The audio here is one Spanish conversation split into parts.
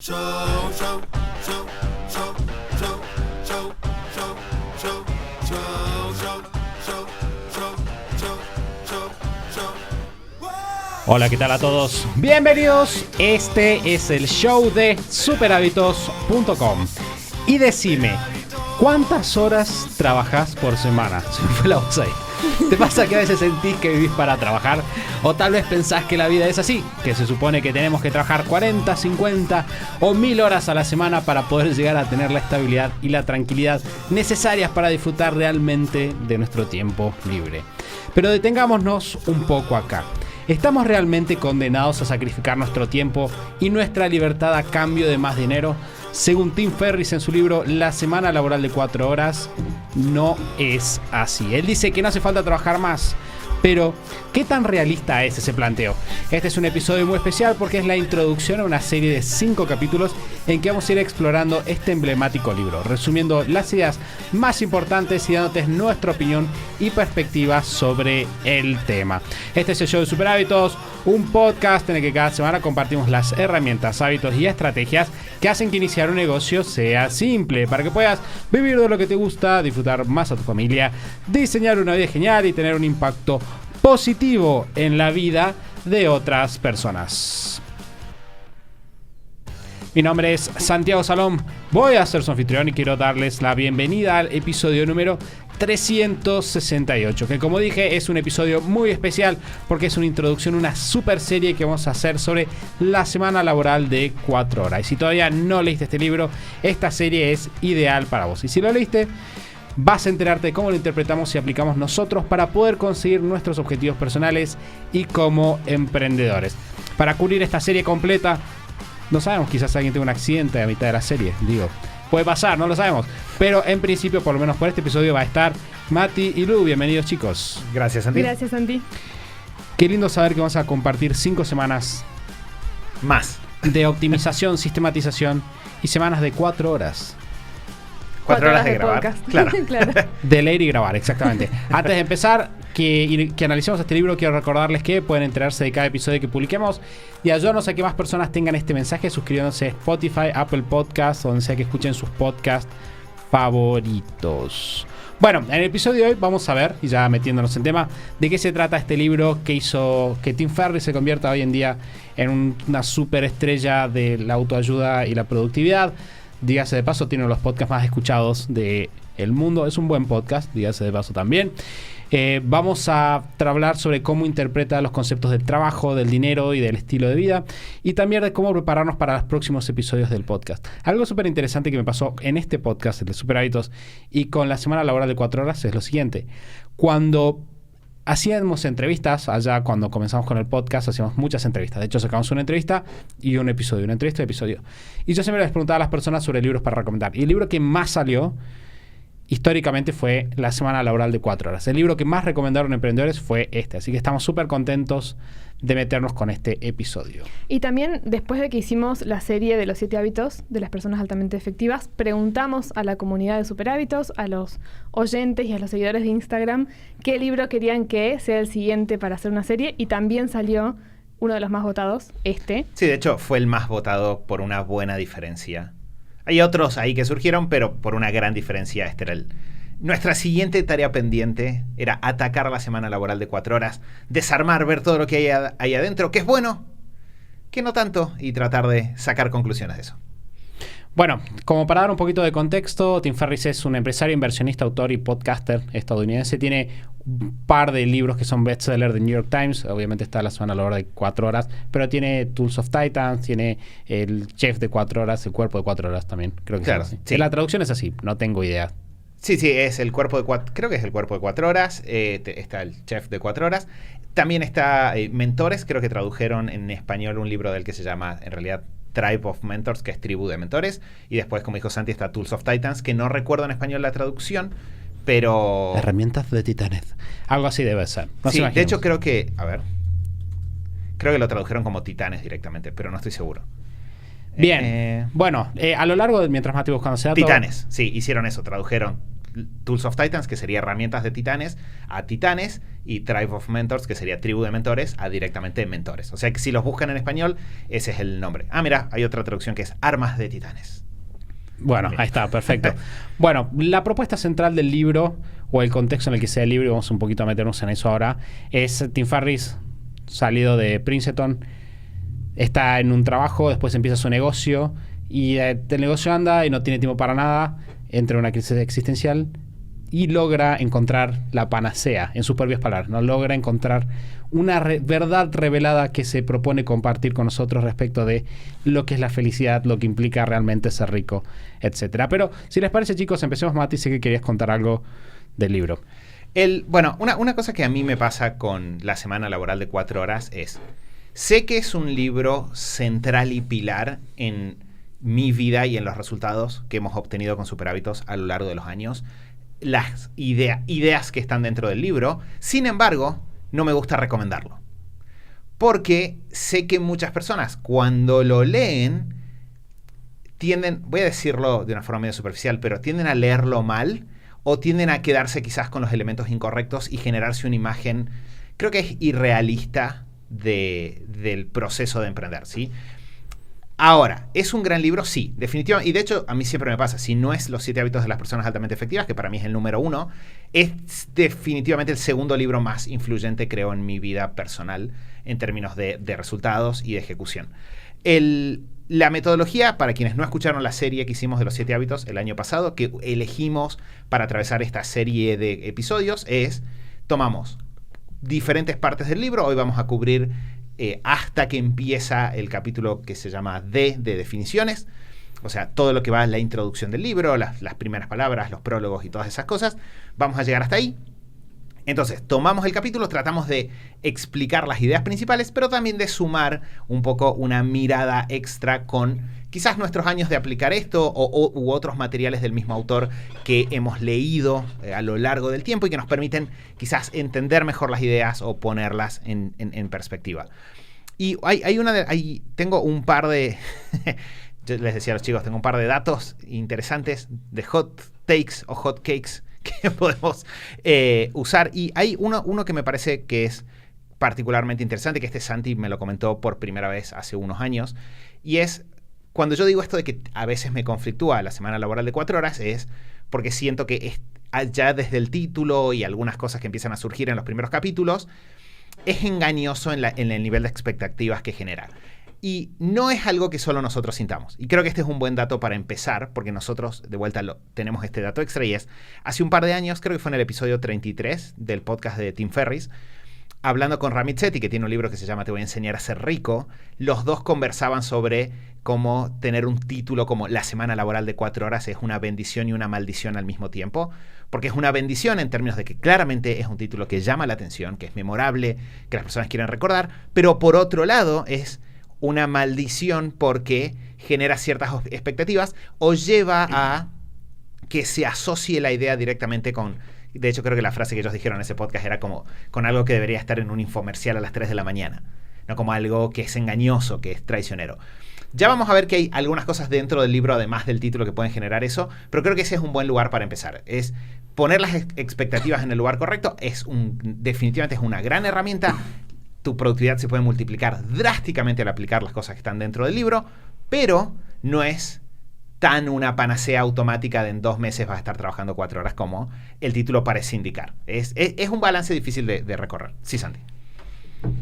Hola, ¿qué tal a todos? Bienvenidos, este es el show de superhábitos.com. Y decime, ¿cuántas horas trabajas por semana? Se me fue la voz ahí. ¿Te pasa que a veces sentís que vivís para trabajar? O tal vez pensás que la vida es así, que se supone que tenemos que trabajar 40, 50 o 1000 horas a la semana para poder llegar a tener la estabilidad y la tranquilidad necesarias para disfrutar realmente de nuestro tiempo libre. Pero detengámonos un poco acá. ¿Estamos realmente condenados a sacrificar nuestro tiempo y nuestra libertad a cambio de más dinero? Según Tim Ferriss en su libro La semana laboral de 4 horas, no es así. Él dice que no hace falta trabajar más. Pero, ¿qué tan realista es ese planteo? Este es un episodio muy especial porque es la introducción a una serie de 5 capítulos en que vamos a ir explorando este emblemático libro, resumiendo las ideas más importantes y dándote nuestra opinión y perspectiva sobre el tema. Este es el show de Super Hábitos, un podcast en el que cada semana compartimos las herramientas, hábitos y estrategias que hacen que iniciar un negocio sea simple, para que puedas vivir de lo que te gusta, disfrutar más a tu familia, diseñar una vida genial y tener un impacto positivo en la vida de otras personas. Mi nombre es Santiago Salom, voy a ser su anfitrión y quiero darles la bienvenida al episodio número 368, que como dije es un episodio muy especial porque es una introducción a una super serie que vamos a hacer sobre la semana laboral de 4 horas. Y si todavía no leíste este libro, esta serie es ideal para vos. Y si lo leíste, vas a enterarte de cómo lo interpretamos y aplicamos nosotros para poder conseguir nuestros objetivos personales y como emprendedores. Para cubrir esta serie completa, no sabemos, quizás alguien tenga un accidente a mitad de la serie, digo. Puede pasar, no lo sabemos. Pero en principio, por lo menos por este episodio, va a estar Mati y Lu. Bienvenidos, chicos. Gracias, Santi. Gracias, Santi. Qué lindo saber que vamos a compartir 5 semanas más de optimización, sistematización y semanas de 4 horas. 4 horas de grabar. Podcast. Claro. Claro. De leer y grabar, exactamente. Antes de empezar, que analicemos este libro, quiero recordarles que pueden enterarse de cada episodio que publiquemos y ayudarnos a que más personas tengan este mensaje suscribiéndose a Spotify, Apple Podcasts, donde sea que escuchen sus podcasts favoritos. Bueno, en el episodio de hoy vamos a ver, y ya metiéndonos en tema, de qué se trata este libro que hizo que Tim Ferriss se convierta hoy en día en una superestrella de la autoayuda y la productividad. Dígase de paso, tiene uno de los podcasts más escuchados del mundo. Es un buen podcast, dígase de paso también. Vamos a hablar sobre cómo interpreta los conceptos del trabajo, del dinero y del estilo de vida. Y también de cómo prepararnos para los próximos episodios del podcast. Algo súper interesante que me pasó en este podcast, el de Super Hábitos, y con la semana laboral de 4 horas, es lo siguiente. Cuando hacíamos entrevistas, allá cuando comenzamos con el podcast, hacíamos muchas entrevistas. De hecho, sacamos una entrevista y un episodio, una entrevista y un episodio. Y yo siempre les preguntaba a las personas sobre libros para recomendar. Y el libro que más salió históricamente fue La semana laboral de 4 horas. El libro que más recomendaron emprendedores fue este. Así que estamos súper contentos de meternos con este episodio. Y también, después de que hicimos la serie de los 7 hábitos de las personas altamente efectivas, preguntamos a la comunidad de Super Hábitos, a los oyentes y a los seguidores de Instagram, qué libro querían que sea el siguiente para hacer una serie. Y también salió uno de los más votados, este. Sí, de hecho, fue el más votado por una buena diferencia. Hay otros ahí que surgieron, pero por una gran diferencia este era el... Nuestra siguiente tarea pendiente era atacar la semana laboral de 4 horas, desarmar, ver todo lo que hay ahí adentro, que es bueno, que no tanto, y tratar de sacar conclusiones de eso. Bueno, como para dar un poquito de contexto, Tim Ferriss es un empresario, inversionista, autor y podcaster estadounidense. Tiene un par de libros que son bestsellers de New York Times. Obviamente está La semana laboral de 4 horas, pero tiene Tools of Titans, tiene El chef de 4 horas, El cuerpo de 4 horas también. Creo que claro, es así. sí. La traducción es así, no tengo idea. Sí, es el cuerpo de 4, creo que es el cuerpo de 4 horas, está el chef de 4 horas, también está Mentores, creo que tradujeron en español un libro del que se llama, en realidad, Tribe of Mentors, que es Tribu de Mentores, y después, como dijo Santi, está Tools of Titans, que no recuerdo en español la traducción, pero... Herramientas de titanes, algo así debe ser. Sí, de hecho creo que, creo que lo tradujeron como titanes directamente, pero no estoy seguro. Bien, bueno, a lo largo de mientras Mati buscando ese dato... Titanes, sí, hicieron eso, tradujeron Tools of Titans, que sería herramientas de titanes, a titanes, y Tribe of Mentors, que sería tribu de mentores, a directamente mentores. O sea que si los buscan en español, ese es el nombre. Ah, mira, hay otra traducción que es armas de titanes. Bueno, ahí está, perfecto. Bueno, la propuesta central del libro, o el contexto en el que sea el libro, y vamos un poquito a meternos en eso ahora, es Tim Ferriss, salido de Princeton, está en un trabajo, después empieza su negocio, y el negocio anda y no tiene tiempo para nada, entra en una crisis existencial y logra encontrar la panacea, en sus propias palabras, ¿no? Logra encontrar una verdad revelada que se propone compartir con nosotros respecto de lo que es la felicidad, lo que implica realmente ser rico, etcétera. Pero si les parece, chicos, empecemos. Mati, sé que querías contar algo del libro. Bueno, una cosa que a mí me pasa con la semana laboral de 4 horas es, sé que es un libro central y pilar en mi vida y en los resultados que hemos obtenido con Superhábitos a lo largo de los años, las ideas que están dentro del libro. Sin embargo, no me gusta recomendarlo, porque sé que muchas personas cuando lo leen tienden, voy a decirlo de una forma medio superficial, pero tienden a leerlo mal o tienden a quedarse quizás con los elementos incorrectos y generarse una imagen, creo que es irrealista del proceso de emprender, ¿sí? Ahora, ¿es un gran libro? Sí, definitivamente. Y de hecho, a mí siempre me pasa, si no es Los 7 hábitos de las personas altamente efectivas, que para mí es el número 1, es definitivamente el segundo libro más influyente, creo, en mi vida personal, en términos de resultados y de ejecución. La metodología, para quienes no escucharon la serie que hicimos de Los 7 hábitos el año pasado, que elegimos para atravesar esta serie de episodios, es, tomamos diferentes partes del libro, hoy vamos a cubrir hasta que empieza el capítulo que se llama D de definiciones, o sea, todo lo que va a la introducción del libro, las primeras palabras, los prólogos y todas esas cosas, vamos a llegar hasta ahí. Entonces, tomamos el capítulo, tratamos de explicar las ideas principales, pero también de sumar un poco una mirada extra con quizás nuestros años de aplicar esto u otros materiales del mismo autor que hemos leído a lo largo del tiempo y que nos permiten quizás entender mejor las ideas o ponerlas en perspectiva. Y tengo un par de... Yo les decía a los chicos, tengo un par de datos interesantes de hot takes o hot cakes que podemos usar. Y hay uno que me parece que es particularmente interesante, que Santi me lo comentó por primera vez hace unos años, y es, cuando yo digo esto de que a veces me conflictúa la semana laboral de 4 horas, es porque siento que ya desde el título y algunas cosas que empiezan a surgir en los primeros capítulos, es engañoso en el nivel de expectativas que genera. Y no es algo que solo nosotros sintamos. Y creo que este es un buen dato para empezar, porque nosotros, de vuelta, tenemos este dato extra, y es, hace un par de años, creo que fue en el episodio 33 del podcast de Tim Ferriss, hablando con Ramit Sethi, que tiene un libro que se llama Te voy a enseñar a ser rico, los dos conversaban sobre cómo tener un título como La semana laboral de 4 horas es una bendición y una maldición al mismo tiempo, porque es una bendición en términos de que claramente es un título que llama la atención, que es memorable, que las personas quieren recordar, pero por otro lado es una maldición porque genera ciertas expectativas o lleva a que se asocie la idea directamente con... De hecho, creo que la frase que ellos dijeron en ese podcast era como con algo que debería estar en un infomercial a las 3 de la mañana, no como algo que es engañoso, que es traicionero. Ya vamos a ver que hay algunas cosas dentro del libro, además del título, que pueden generar eso, pero creo que ese es un buen lugar para empezar. Es poner las expectativas en el lugar correcto, definitivamente es una gran herramienta. Tu productividad se puede multiplicar drásticamente al aplicar las cosas que están dentro del libro, pero no es tan una panacea automática de en 2 meses vas a estar trabajando 4 horas como el título parece indicar. Es un balance difícil de recorrer. Sí, Santi.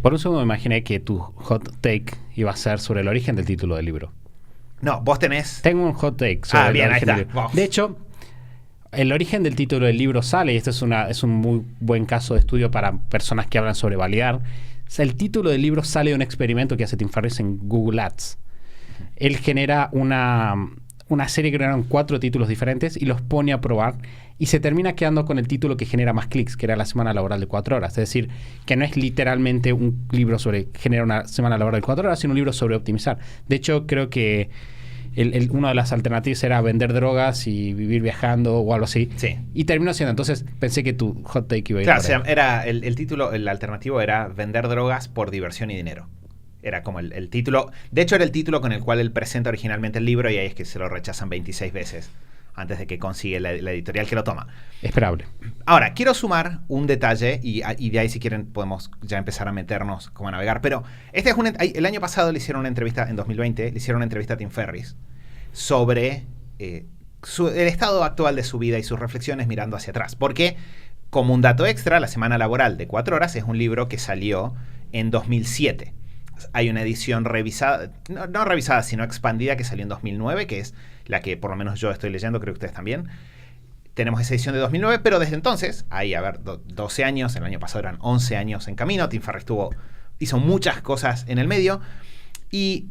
Por un segundo me imaginé que tu hot take iba a ser sobre el origen del título del libro. No, vos tenés... Tengo un hot take sobre bien, el origen ahí del está. libro. Vamos. De hecho, el origen del título del libro sale, y este es un muy buen caso de estudio para personas que hablan sobre validar. O sea, el título del libro sale de un experimento que hace Tim Ferriss en Google Ads. Él genera una serie que eran 4 títulos diferentes y los pone a probar, y se termina quedando con el título que genera más clics, que era La semana laboral de 4 horas. Es decir, que no es literalmente un libro sobre generar una semana laboral de 4 horas, sino un libro sobre optimizar. De hecho, creo que una de las alternativas era vender drogas y vivir viajando o algo así. Sí. Y terminó siendo. Entonces pensé que tu hot take iba a ir Claro, por ahí. o sea, era el título, el alternativo era Vender drogas por diversión y dinero. Era como el título. De hecho, era el título con el cual él presenta originalmente el libro, y ahí es que se lo rechazan 26 veces antes de que consiga la editorial que lo toma. Esperable. Ahora, quiero sumar un detalle y de ahí si quieren podemos ya empezar a meternos como a navegar, pero el año pasado le hicieron una entrevista, en 2020, le hicieron una entrevista a Tim Ferriss sobre el estado actual de su vida y sus reflexiones mirando hacia atrás. Porque, como un dato extra, La Semana Laboral de 4 Horas es un libro que salió en 2007. Hay una edición revisada, no revisada, sino expandida, que salió en 2009, que es la que por lo menos yo estoy leyendo, creo que ustedes también. Tenemos esa edición de 2009, pero desde entonces, hay, 12 años, el año pasado eran 11 años en camino, Tim Ferriss hizo muchas cosas en el medio, y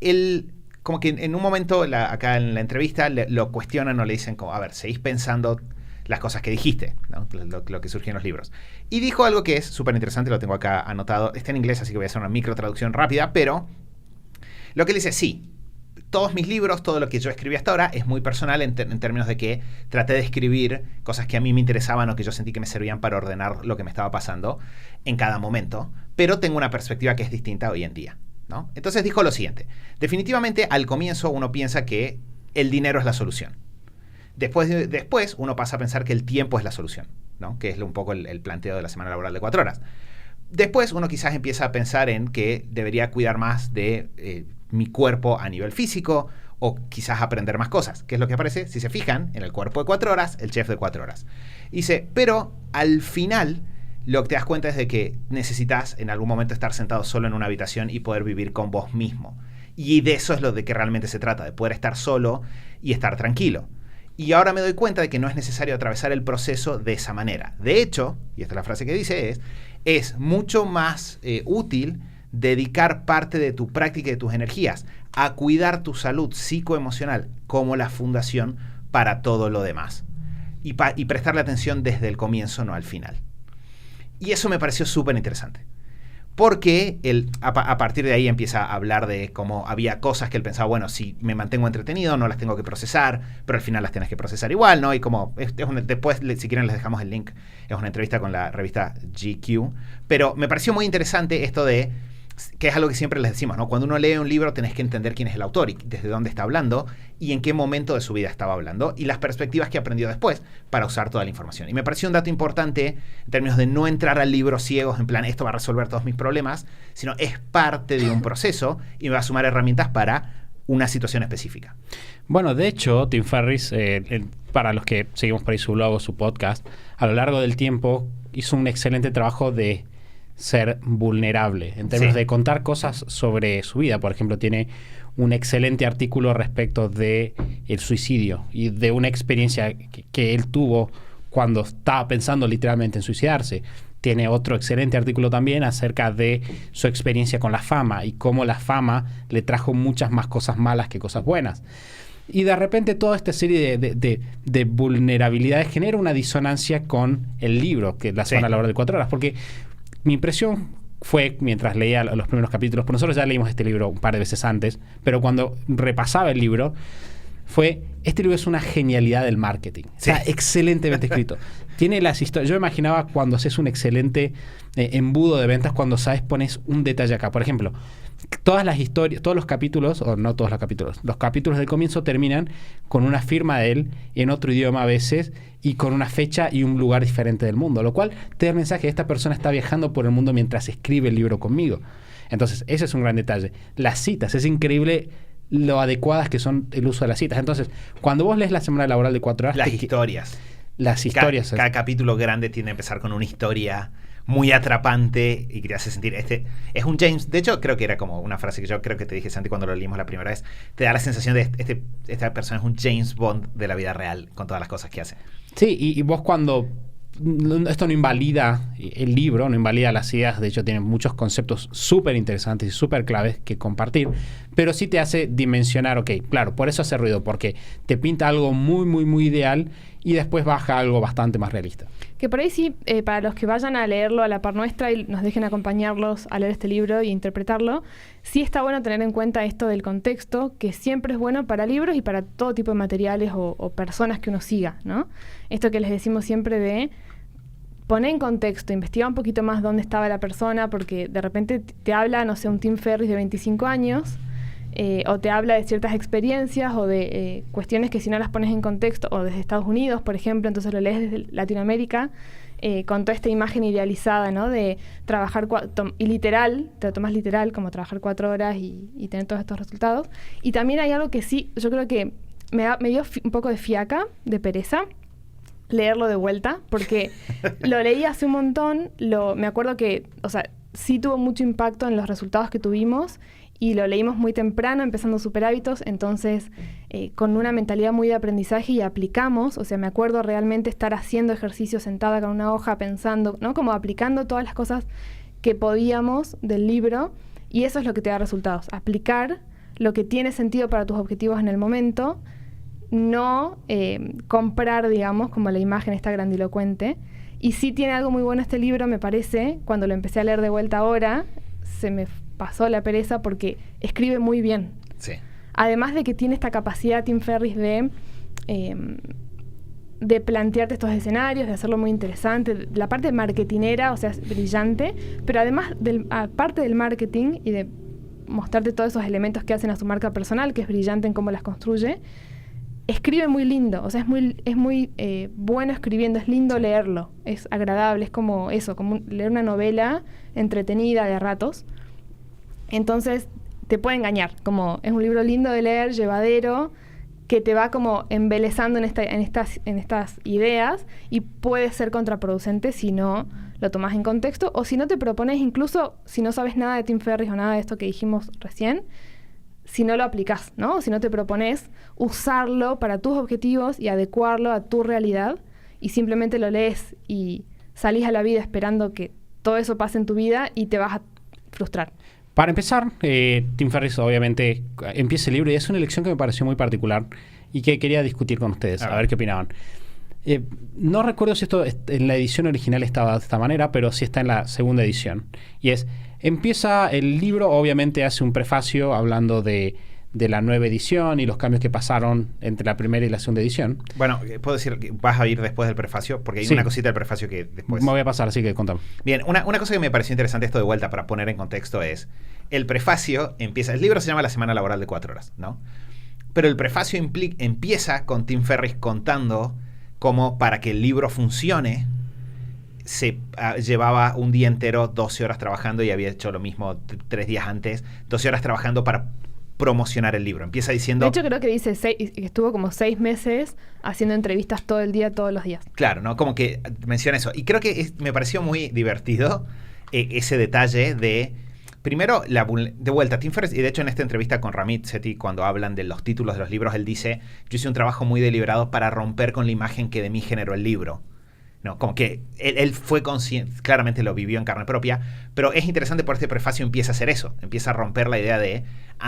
él, como que en un momento, acá en la entrevista, lo cuestionan o le dicen, como, a ver, seguís pensando las cosas que dijiste, ¿no? Lo que surgió en los libros. Y dijo algo que es súper interesante, lo tengo acá anotado, está en inglés, así que voy a hacer una micro traducción rápida, pero lo que él dice, sí, todos mis libros, todo lo que yo escribí hasta ahora es muy personal en términos de que traté de escribir cosas que a mí me interesaban o que yo sentí que me servían para ordenar lo que me estaba pasando en cada momento, pero tengo una perspectiva que es distinta hoy en día, ¿no? Entonces dijo lo siguiente: definitivamente al comienzo uno piensa que el dinero es la solución. Después uno pasa a pensar que el tiempo es la solución, ¿no? Que es un poco el planteo de La Semana Laboral de 4 Horas. Después uno quizás empieza a pensar en que debería cuidar más de mi cuerpo a nivel físico o quizás aprender más cosas, que es lo que aparece, si se fijan, en El Cuerpo de 4 Horas, El Chef de 4 Horas. Dice, pero al final lo que te das cuenta es de que necesitas en algún momento estar sentado solo en una habitación y poder vivir con vos mismo. Y de eso es lo de que realmente se trata, de poder estar solo y estar tranquilo. Y ahora me doy cuenta de que no es necesario atravesar el proceso de esa manera. De hecho, y esta es la frase que dice, es mucho más útil dedicar parte de tu práctica y de tus energías a cuidar tu salud psicoemocional como la fundación para todo lo demás. Y prestarle atención desde el comienzo, no al final. Y eso me pareció súper interesante. Porque él, a partir de ahí empieza a hablar de cómo había cosas que él pensaba, bueno, si me mantengo entretenido no las tengo que procesar, pero al final las tienes que procesar igual, ¿no? Y como, después, si quieren les dejamos el link, es una entrevista con la revista GQ, pero me pareció muy interesante esto de, que es algo que siempre les decimos, ¿no? Cuando uno lee un libro tenés que entender quién es el autor y desde dónde está hablando y en qué momento de su vida estaba hablando y las perspectivas que aprendió después para usar toda la información. Y me pareció un dato importante en términos de no entrar al libro ciegos en plan, esto va a resolver todos mis problemas, sino es parte de un proceso y me va a sumar herramientas para una situación específica. Bueno, de hecho, Tim Ferriss, para los que seguimos por ahí su blog o su podcast, a lo largo del tiempo hizo un excelente trabajo de ser vulnerable, en términos de contar cosas sobre su vida. Por ejemplo, tiene un excelente artículo respecto de el suicidio y de una experiencia que él tuvo cuando estaba pensando literalmente en suicidarse. Tiene otro excelente artículo también acerca de su experiencia con la fama y cómo la fama le trajo muchas más cosas malas que cosas buenas. Y de repente toda esta serie de vulnerabilidades genera una disonancia con el libro, que es La Semana Laboral de 4 Horas, porque mi impresión fue, mientras leía los primeros capítulos, pues nosotros ya leímos este libro un par de veces antes, pero cuando repasaba el libro, este libro es una genialidad del marketing. Está excelentemente escrito. Tiene las historias. Yo imaginaba cuando haces un excelente embudo de ventas, cuando pones un detalle acá. Por ejemplo, todas las historias, todos los capítulos, o no todos los capítulos del comienzo terminan con una firma de él en otro idioma a veces y con una fecha y un lugar diferente del mundo, lo cual te da el mensaje que esta persona está viajando por el mundo mientras escribe el libro conmigo. Entonces, ese es un gran detalle. Las citas, es increíble lo adecuadas que son el uso de las citas. Entonces, cuando vos lees La Semana Laboral de 4 Horas... Las historias. Cada capítulo grande tiene que empezar con una historia muy atrapante y que te hace sentir... es un James... De hecho, creo que era como una frase que yo creo que te dije, Santi, cuando lo leímos la primera vez. Te da la sensación de esta persona es un James Bond de la vida real con todas las cosas que hace. Sí, y vos cuando... Esto no invalida el libro, no invalida las ideas, de hecho tiene muchos conceptos súper interesantes y súper claves que compartir, pero sí te hace dimensionar, ok, claro, por eso hace ruido, porque te pinta algo muy, muy, muy ideal y después baja algo bastante más realista. Que por ahí sí, para los que vayan a leerlo a la par nuestra y nos dejen acompañarlos a leer este libro y interpretarlo, sí está bueno tener en cuenta esto del contexto, que siempre es bueno para libros y para todo tipo de materiales o personas que uno siga, ¿no? Esto que les decimos siempre de poner en contexto, investigar un poquito más dónde estaba la persona, porque de repente te habla, no sé, un Tim Ferriss de 25 años, o te habla de ciertas experiencias o de cuestiones que si no las pones en contexto, o desde Estados Unidos, por ejemplo, entonces lo lees desde Latinoamérica, con toda esta imagen idealizada, ¿no? De trabajar y literal, te lo tomas literal, como trabajar 4 horas y tener todos estos resultados. Y también hay algo que sí, yo creo que me dio un poco de fiaca, de pereza, leerlo de vuelta, porque lo leí hace un montón, me acuerdo que, o sea, sí tuvo mucho impacto en los resultados que tuvimos, y lo leímos muy temprano, empezando Super Hábitos, entonces con una mentalidad muy de aprendizaje, y aplicamos, o sea, me acuerdo realmente estar haciendo ejercicio sentada con una hoja, pensando, ¿no? Como aplicando todas las cosas que podíamos del libro, y eso es lo que te da resultados, aplicar lo que tiene sentido para tus objetivos en el momento, no comprar, digamos, como la imagen está grandilocuente. Y sí tiene algo muy bueno este libro, me parece, cuando lo empecé a leer de vuelta ahora, se me pasó la pereza porque escribe muy bien. Sí. Además de que tiene esta capacidad Tim Ferriss de plantearte estos escenarios, de hacerlo muy interesante. La parte marketinera, o sea, es brillante, pero además, aparte del marketing y de mostrarte todos esos elementos que hacen a su marca personal, que es brillante en cómo las construye, escribe muy lindo, o sea, es muy bueno escribiendo, es lindo leerlo, es agradable, es como eso, como leer una novela entretenida de a ratos. Entonces te puede engañar, como es un libro lindo de leer, llevadero, que te va como embelezando en estas ideas, y puede ser contraproducente si no lo tomas en contexto, o si no te propones, incluso si no sabes nada de Tim Ferriss o nada de esto que dijimos recién, si no lo aplicás, ¿no? O si no te propones usarlo para tus objetivos y adecuarlo a tu realidad, y simplemente lo lees y salís a la vida esperando que todo eso pase en tu vida, y te vas a frustrar. Para empezar, Tim Ferriss obviamente empieza el libro, y es una elección que me pareció muy particular y que quería discutir con ustedes, a ver qué opinaban. No recuerdo si esto en la edición original estaba de esta manera, pero sí está en la segunda edición. Y empieza el libro, obviamente hace un prefacio hablando de la nueva edición y los cambios que pasaron entre la primera y la segunda edición. Bueno, puedo decir que vas a ir después del prefacio, porque hay una cosita del prefacio que después... Me voy a pasar, así que contame. Bien, una cosa que me pareció interesante esto de vuelta para poner en contexto es, el prefacio empieza, el libro se llama La semana laboral de 4 horas, ¿no? Pero el prefacio empieza con Tim Ferriss contando cómo para que el libro funcione se llevaba un día entero, 12 horas trabajando, y había hecho lo mismo 3 días antes, 12 horas trabajando para promocionar el libro. Empieza diciendo... De hecho, creo que dice que estuvo como 6 meses haciendo entrevistas todo el día, todos los días. Claro, ¿no? Como que menciona eso. Y creo que me pareció muy divertido ese detalle de... Primero, de vuelta, Tim Ferriss, y de hecho en esta entrevista con Ramit Sethi, cuando hablan de los títulos de los libros, él dice, yo hice un trabajo muy deliberado para romper con la imagen que de mí generó el libro. No, como que él fue consciente, claramente lo vivió en carne propia, pero es interesante por este prefacio empieza a hacer eso, empieza a romper la idea de,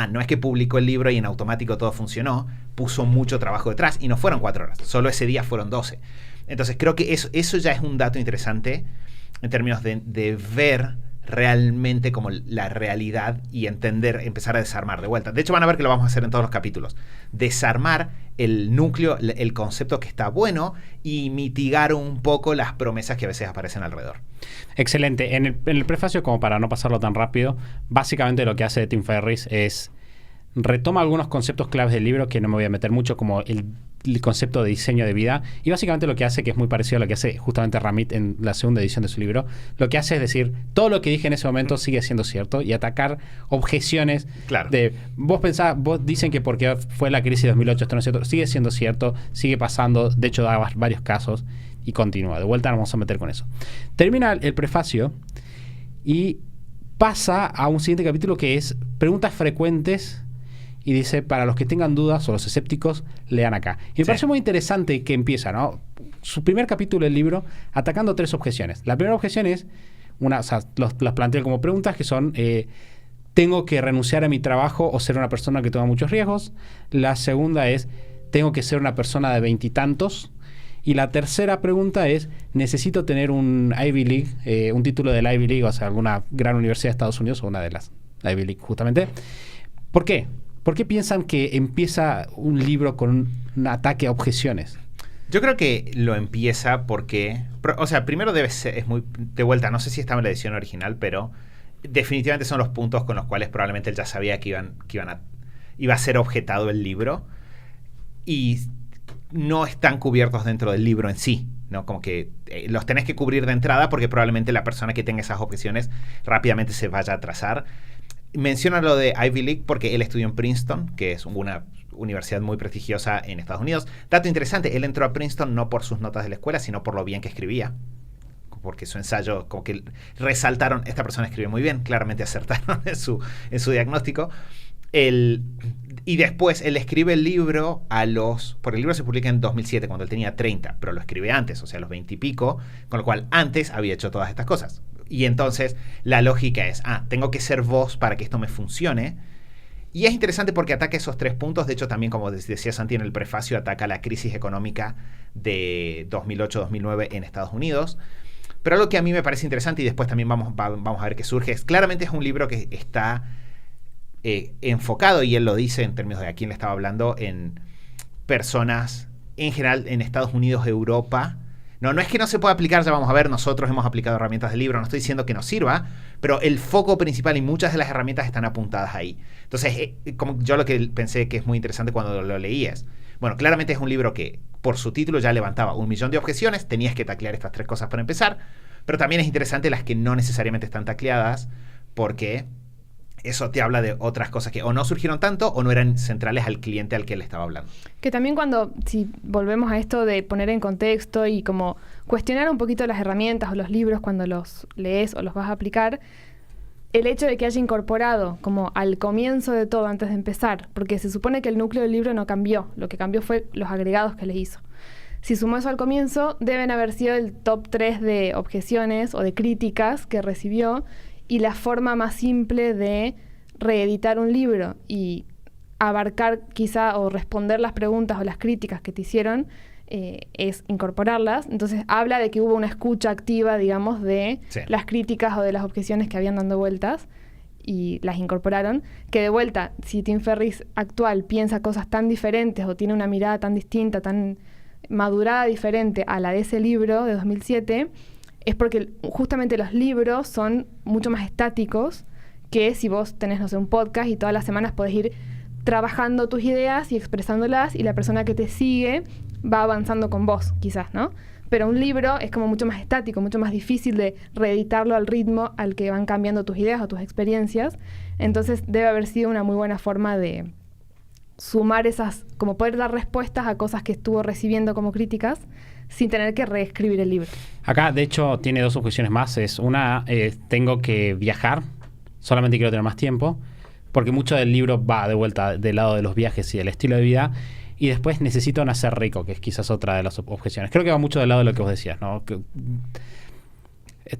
no es que publicó el libro y en automático todo funcionó, puso mucho trabajo detrás, y no fueron 4 horas, solo ese día fueron 12. Entonces creo que eso ya es un dato interesante en términos de ver realmente como la realidad y entender, empezar a desarmar de vuelta. De hecho van a ver que lo vamos a hacer en todos los capítulos. Desarmar el núcleo, el concepto que está bueno, y mitigar un poco las promesas que a veces aparecen alrededor. Excelente. En el prefacio, como para no pasarlo tan rápido, básicamente lo que hace Tim Ferriss es retoma algunos conceptos claves del libro, que no me voy a meter mucho, como el concepto de diseño de vida, y básicamente lo que hace, que es muy parecido a lo que hace justamente Ramit en la segunda edición de su libro, lo que hace es decir, todo lo que dije en ese momento sigue siendo cierto, y atacar objeciones. Claro. De vos dicen que porque fue la crisis de 2008 esto no es cierto, sigue siendo cierto, sigue pasando, de hecho da varios casos, y continúa. De vuelta nos vamos a meter con eso. Termina el prefacio y pasa a un siguiente capítulo que es preguntas frecuentes. Y dice, para los que tengan dudas o los escépticos, lean acá. Y me pareció muy interesante que empieza, ¿no? Su primer capítulo del libro atacando 3 objeciones. La primera objeción es, las plantea como preguntas que son, ¿tengo que renunciar a mi trabajo o ser una persona que toma muchos riesgos? La segunda es, ¿tengo que ser una persona de 20 y tantos? Y la tercera pregunta es, ¿necesito tener un Ivy League, un título del Ivy League, o sea, alguna gran universidad de Estados Unidos, o una de las Ivy League justamente? ¿Por qué? ¿Por qué piensan que empieza un libro con un ataque a objeciones? Yo creo que lo empieza porque... O sea, primero debe ser... Es muy... De vuelta, no sé si estaba en la edición original, pero definitivamente son los puntos con los cuales probablemente él ya sabía que iban iba a ser objetado el libro y no están cubiertos dentro del libro en sí, ¿no? Como que los tenés que cubrir de entrada porque probablemente la persona que tenga esas objeciones rápidamente se vaya a atrasar. Menciona lo de Ivy League porque él estudió en Princeton, que es una universidad muy prestigiosa en Estados Unidos. Dato interesante, él entró a Princeton no por sus notas de la escuela, sino por lo bien que escribía. Porque su ensayo, como que resaltaron, esta persona escribe muy bien, claramente acertaron en su diagnóstico. Y después él escribe el libro porque el libro se publica en 2007, cuando él tenía 30, pero lo escribe antes, o sea, a los 20 y pico, con lo cual antes había hecho todas estas cosas. Y entonces la lógica es, tengo que ser vos para que esto me funcione. Y es interesante porque ataca esos 3 puntos. De hecho, también, como decía Santi en el prefacio, ataca la crisis económica de 2008-2009 en Estados Unidos. Pero algo que a mí me parece interesante, y después también vamos a ver qué surge, claramente es un libro que está enfocado, y él lo dice en términos de a quién le estaba hablando, en personas en general en Estados Unidos, Europa. No es que no se pueda aplicar, ya vamos a ver, nosotros hemos aplicado herramientas del libro, no estoy diciendo que no sirva, pero el foco principal y muchas de las herramientas están apuntadas ahí. Entonces, como yo lo que pensé que es muy interesante cuando lo leí es, bueno, claramente es un libro que por su título ya levantaba 1 millón de objeciones, tenías que taclear estas 3 cosas para empezar, pero también es interesante las que no necesariamente están tacleadas, porque eso te habla de otras cosas que o no surgieron tanto o no eran centrales al cliente al que él estaba hablando. Que también si volvemos a esto de poner en contexto y como cuestionar un poquito las herramientas o los libros cuando los lees o los vas a aplicar, el hecho de que haya incorporado como al comienzo de todo antes de empezar, porque se supone que el núcleo del libro no cambió, lo que cambió fue los agregados que le hizo. Si sumó eso al comienzo, deben haber sido el top 3 de objeciones o de críticas que recibió, y la forma más simple de reeditar un libro y abarcar quizá o responder las preguntas o las críticas que te hicieron es incorporarlas. Entonces habla de que hubo una escucha activa, digamos, de las críticas o de las objeciones que habían dando vueltas y las incorporaron. Que de vuelta, si Tim Ferriss actual piensa cosas tan diferentes o tiene una mirada tan distinta, tan madurada diferente a la de ese libro de 2007... es porque justamente los libros son mucho más estáticos que si vos tenés, un podcast y todas las semanas podés ir trabajando tus ideas y expresándolas y la persona que te sigue va avanzando con vos, quizás, ¿no? Pero un libro es como mucho más estático, mucho más difícil de reeditarlo al ritmo al que van cambiando tus ideas o tus experiencias. Entonces debe haber sido una muy buena forma de sumar esas, como poder dar respuestas a cosas que estuvo recibiendo como críticas, sin tener que reescribir el libro. Acá, de hecho, tiene 2 objeciones más. Una, tengo que viajar, solamente quiero tener más tiempo, porque mucho del libro va de vuelta del lado de los viajes y del estilo de vida, y después necesito nacer rico, que es quizás otra de las objeciones. Creo que va mucho del lado de lo que vos decías, ¿no?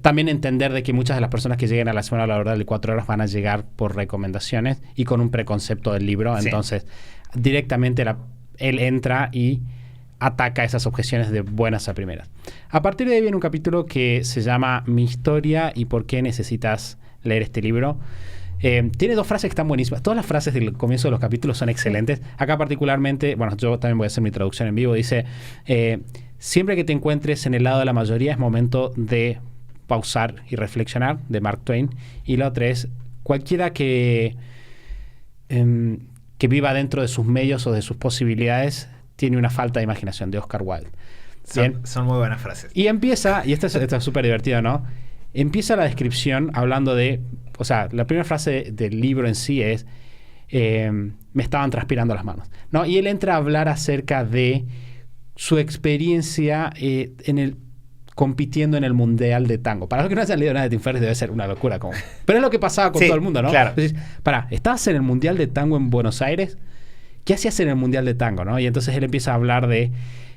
También entender de que muchas de las personas que lleguen a la semana laboral de 4 horas van a llegar por recomendaciones y con un preconcepto del libro. Sí. Entonces, directamente él entra y ataca esas objeciones de buenas a primeras. A partir de ahí viene un capítulo que se llama Mi historia y por qué necesitas leer este libro. Tiene 2 frases que están buenísimas. Todas las frases del comienzo de los capítulos son excelentes. Acá particularmente, bueno, yo también voy a hacer mi traducción en vivo. Dice, siempre que te encuentres en el lado de la mayoría es momento de pausar y reflexionar, de Mark Twain. Y la otra es, cualquiera que viva dentro de sus medios o de sus posibilidades tiene una falta de imaginación, de Oscar Wilde. Son muy buenas frases. Y empieza, y esto es súper divertido, ¿no? Empieza la descripción hablando de, o sea, la primera frase del libro en sí es, me estaban transpirando las manos, ¿no? Y él entra a hablar acerca de su experiencia compitiendo en el Mundial de Tango. Para los que no hayan leído nada de Tim Ferriss debe ser una locura. Pero es lo que pasaba con todo el mundo, ¿no? Claro. Entonces, ¿estabas en el Mundial de Tango en Buenos Aires? ¿Qué hacías en el Mundial de Tango, no? Y entonces él empieza a hablar de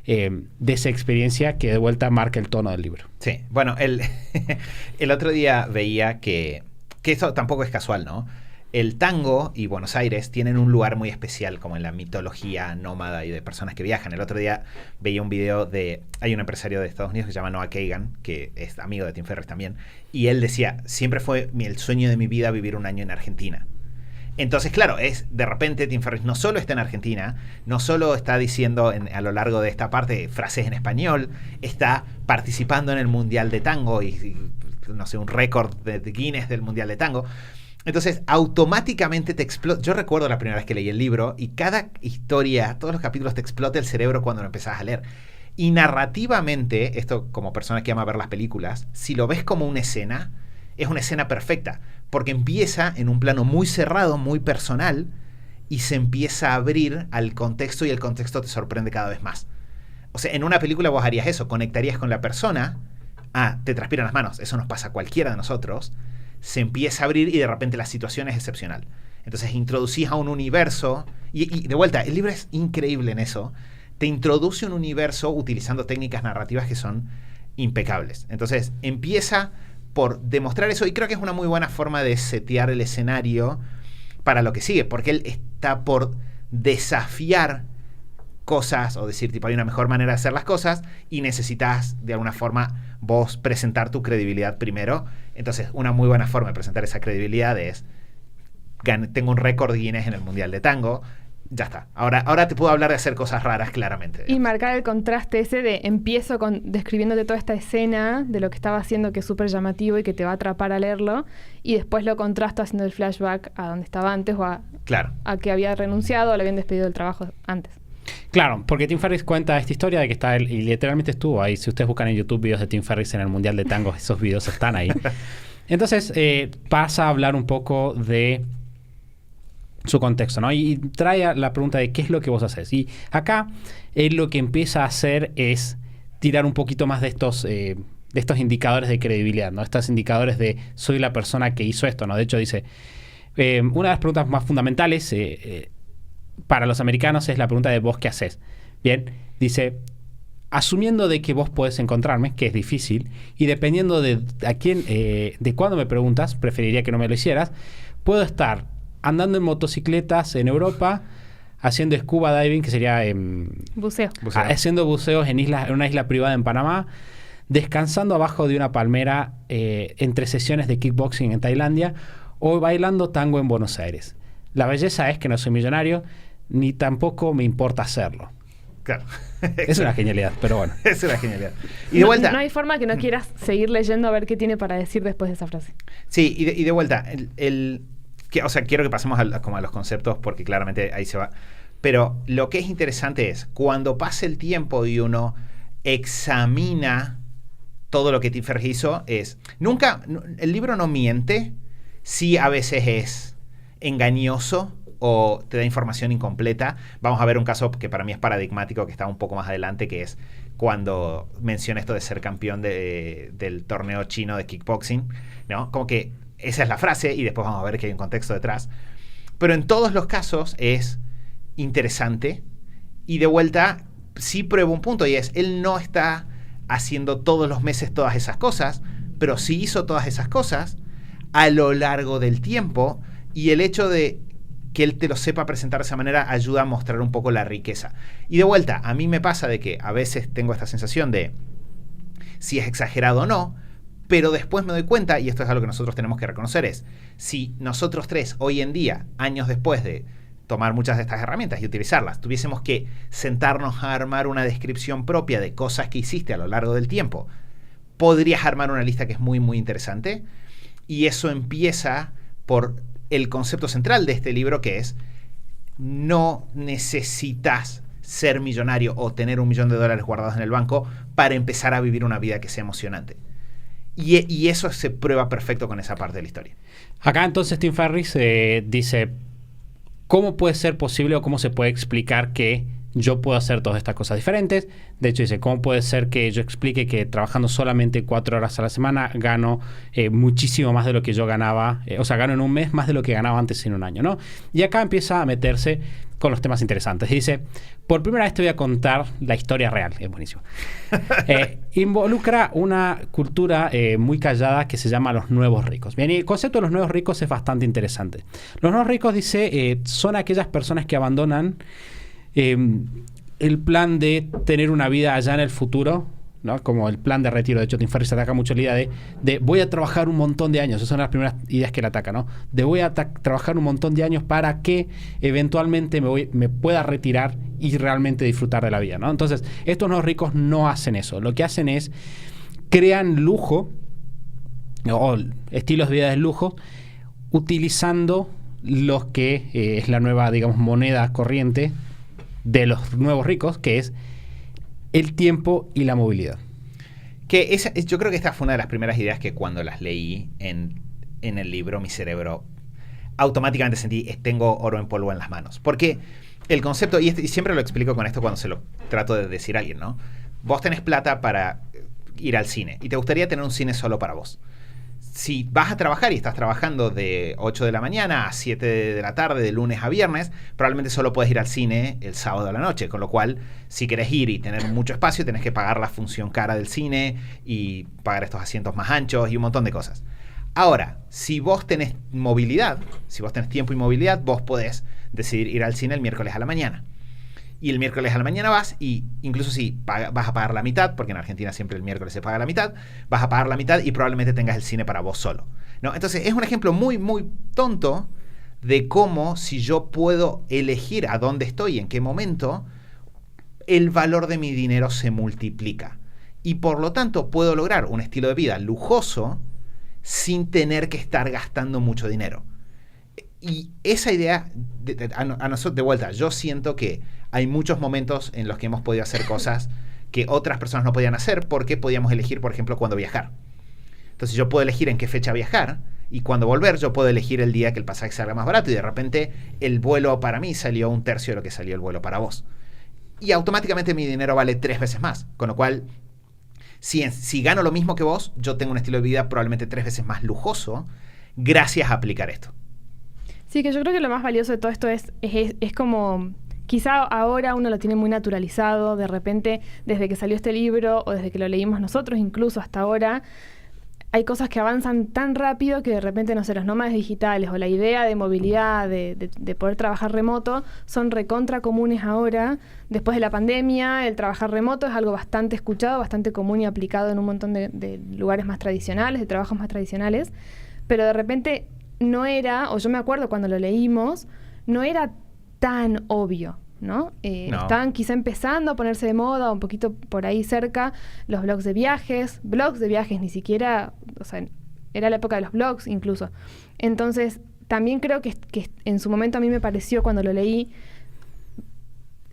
esa experiencia que de vuelta marca el tono del libro. Sí, bueno, el otro día veía que eso tampoco es casual, ¿no? El tango y Buenos Aires tienen un lugar muy especial como en la mitología nómada y de personas que viajan. El otro día veía un video hay un empresario de Estados Unidos que se llama Noah Kagan, que es amigo de Tim Ferriss también, y él decía, siempre fue el sueño de mi vida vivir un año en Argentina. Entonces, claro, de repente Tim Ferriss no solo está en Argentina, no solo está diciendo a lo largo de esta parte frases en español, está participando en el Mundial de Tango y no sé, un récord de Guinness del Mundial de Tango. Entonces, automáticamente te explota. Yo recuerdo la primera vez que leí el libro y cada historia, todos los capítulos te explota el cerebro cuando lo empezás a leer. Y narrativamente, esto como persona que ama ver las películas, si lo ves como una escena, es una escena perfecta, porque empieza en un plano muy cerrado, muy personal, y se empieza a abrir al contexto y el contexto te sorprende cada vez más. O sea, en una película vos harías eso, conectarías con la persona, te transpiran las manos, eso nos pasa a cualquiera de nosotros, se empieza a abrir y de repente la situación es excepcional. Entonces introducís a un universo, y de vuelta, el libro es increíble en eso, te introduce un universo utilizando técnicas narrativas que son impecables. Entonces empieza por demostrar eso, y creo que es una muy buena forma de setear el escenario para lo que sigue, porque él está por desafiar cosas o decir, tipo, hay una mejor manera de hacer las cosas y necesitas de alguna forma vos presentar tu credibilidad primero. Entonces, una muy buena forma de presentar esa credibilidad es, tengo un récord Guinness en el Mundial de Tango, ya está. Ahora te puedo hablar de hacer cosas raras, claramente. Y marcar el contraste ese de empiezo describiéndote toda esta escena de lo que estaba haciendo, que es súper llamativo y que te va a atrapar a leerlo, y después lo contrasto haciendo el flashback a donde estaba antes o a que había renunciado o le habían despedido del trabajo antes. Claro, porque Tim Ferriss cuenta esta historia de que está él, y literalmente estuvo ahí. Si ustedes buscan en YouTube videos de Tim Ferriss en el Mundial de Tango, esos videos están ahí. Entonces pasa a hablar un poco de su contexto, ¿no? Y trae la pregunta de qué es lo que vos haces. Y acá él lo que empieza a hacer es tirar un poquito más de estos indicadores de credibilidad, ¿no? Estos indicadores de soy la persona que hizo esto, ¿no? De hecho dice, una de las preguntas más fundamentales para los americanos es la pregunta de vos qué haces. Bien, dice, asumiendo de que vos podés encontrarme, que es difícil, y dependiendo de a quién, de cuándo me preguntas, preferiría que no me lo hicieras, puedo estar andando en motocicletas en Europa, haciendo scuba diving, que sería buceo. Haciendo buceos en una isla privada en Panamá, descansando abajo de una palmera entre sesiones de kickboxing en Tailandia, o bailando tango en Buenos Aires. La belleza es que no soy millonario, ni tampoco me importa hacerlo. Claro. Es una genialidad, pero bueno. Es una genialidad. Y de vuelta, no hay forma que no quieras seguir leyendo a ver qué tiene para decir después de esa frase. Sí, y de vuelta, o sea, quiero que pasemos como a los conceptos porque claramente ahí se va. Pero lo que es interesante es, cuando pasa el tiempo y uno examina todo lo que Tim Ferriss hizo, el libro no miente, sí a veces es engañoso o te da información incompleta. Vamos a ver un caso que para mí es paradigmático, que está un poco más adelante, que es cuando menciona esto de ser campeón del torneo chino de kickboxing, ¿no? Como que esa es la frase y después vamos a ver que hay un contexto detrás. Pero en todos los casos es interesante y de vuelta sí prueba un punto, y es, él no está haciendo todos los meses todas esas cosas, pero sí hizo todas esas cosas a lo largo del tiempo, y el hecho de que él te lo sepa presentar de esa manera ayuda a mostrar un poco la riqueza. Y de vuelta, a mí me pasa de que a veces tengo esta sensación de si es exagerado o no, pero después me doy cuenta, y esto es algo que nosotros tenemos que reconocer, es si nosotros tres hoy en día, años después de tomar muchas de estas herramientas y utilizarlas, tuviésemos que sentarnos a armar una descripción propia de cosas que hiciste a lo largo del tiempo, podrías armar una lista que es muy, muy interesante, y eso empieza por el concepto central de este libro, que es no necesitas ser millonario o tener $1 millón guardados en el banco para empezar a vivir una vida que sea emocionante. Y eso se prueba perfecto con esa parte de la historia. Acá entonces Tim Ferriss dice, ¿cómo puede ser posible o cómo se puede explicar que yo puedo hacer todas estas cosas diferentes? De hecho dice, ¿cómo puede ser que yo explique que trabajando solamente 4 horas a la semana gano muchísimo más de lo que yo ganaba, o sea, gano en un mes más de lo que ganaba antes en un año, ¿no? Y acá empieza a meterse con los temas interesantes. Dice, por primera vez te voy a contar la historia real. Es buenísimo. Involucra una cultura muy callada que se llama los nuevos ricos. Bien, y el concepto de los nuevos ricos es bastante interesante. Los nuevos ricos, dice, son aquellas personas que abandonan el plan de tener una vida allá en el futuro, ¿no? Como el plan de retiro. De hecho, Tim Ferriss ataca mucho la idea de voy a trabajar un montón de años. Esas son las primeras ideas que él ataca, ¿no? De voy a trabajar un montón de años para que eventualmente me pueda retirar y realmente disfrutar de la vida, ¿no? Entonces, estos nuevos ricos no hacen eso. Lo que hacen es crean lujo o estilos de vida de lujo utilizando los que es la nueva, digamos, moneda corriente de los nuevos ricos, que es el tiempo y la movilidad. Yo creo que esta fue una de las primeras ideas que cuando las leí en el libro, mi cerebro automáticamente sentí, tengo oro en polvo en las manos. Porque el concepto, y siempre lo explico con esto cuando se lo trato de decir a alguien, ¿no? Vos tenés plata para ir al cine y te gustaría tener un cine solo para vos. Si vas a trabajar y estás trabajando de 8 de la mañana a 7 de la tarde, de lunes a viernes, probablemente solo puedes ir al cine el sábado a la noche. Con lo cual, si querés ir y tener mucho espacio, tenés que pagar la función cara del cine y pagar estos asientos más anchos y un montón de cosas. Ahora, si vos tenés movilidad, si vos tenés tiempo y movilidad, vos podés decidir ir al cine el miércoles a la mañana. Y el miércoles a la mañana vas y incluso si vas a pagar la mitad, porque en Argentina siempre el miércoles se paga la mitad, vas a pagar la mitad y probablemente tengas el cine para vos solo, ¿no? Entonces es un ejemplo muy, muy tonto de cómo si yo puedo elegir a dónde estoy, en qué momento, el valor de mi dinero se multiplica. Y por lo tanto puedo lograr un estilo de vida lujoso sin tener que estar gastando mucho dinero. Y esa idea, a nosotros de vuelta, yo siento que hay muchos momentos en los que hemos podido hacer cosas que otras personas no podían hacer porque podíamos elegir, por ejemplo, cuándo viajar. Entonces yo puedo elegir en qué fecha viajar y cuando volver yo puedo elegir el día que el pasaje salga más barato y de repente el vuelo para mí salió 1/3 de lo que salió el vuelo para vos. Y automáticamente mi dinero vale 3 veces más. Con lo cual, si gano lo mismo que vos, yo tengo un estilo de vida probablemente 3 veces más lujoso gracias a aplicar esto. Sí, que yo creo que lo más valioso de todo esto es como, quizá ahora uno lo tiene muy naturalizado, de repente, desde que salió este libro o desde que lo leímos nosotros, incluso hasta ahora, hay cosas que avanzan tan rápido que de repente, no sé, los nómadas digitales o la idea de movilidad, de poder trabajar remoto, son recontra comunes ahora. Después de la pandemia, el trabajar remoto es algo bastante escuchado, bastante común y aplicado en un montón de lugares más tradicionales, de trabajos más tradicionales, pero de repente no era, o yo me acuerdo cuando lo leímos, no era tan obvio, ¿no? No. Estaban quizá empezando a ponerse de moda, un poquito por ahí cerca, los blogs de viajes, ni siquiera, o sea, era la época de los blogs incluso. Entonces, también creo que en su momento a mí me pareció, cuando lo leí,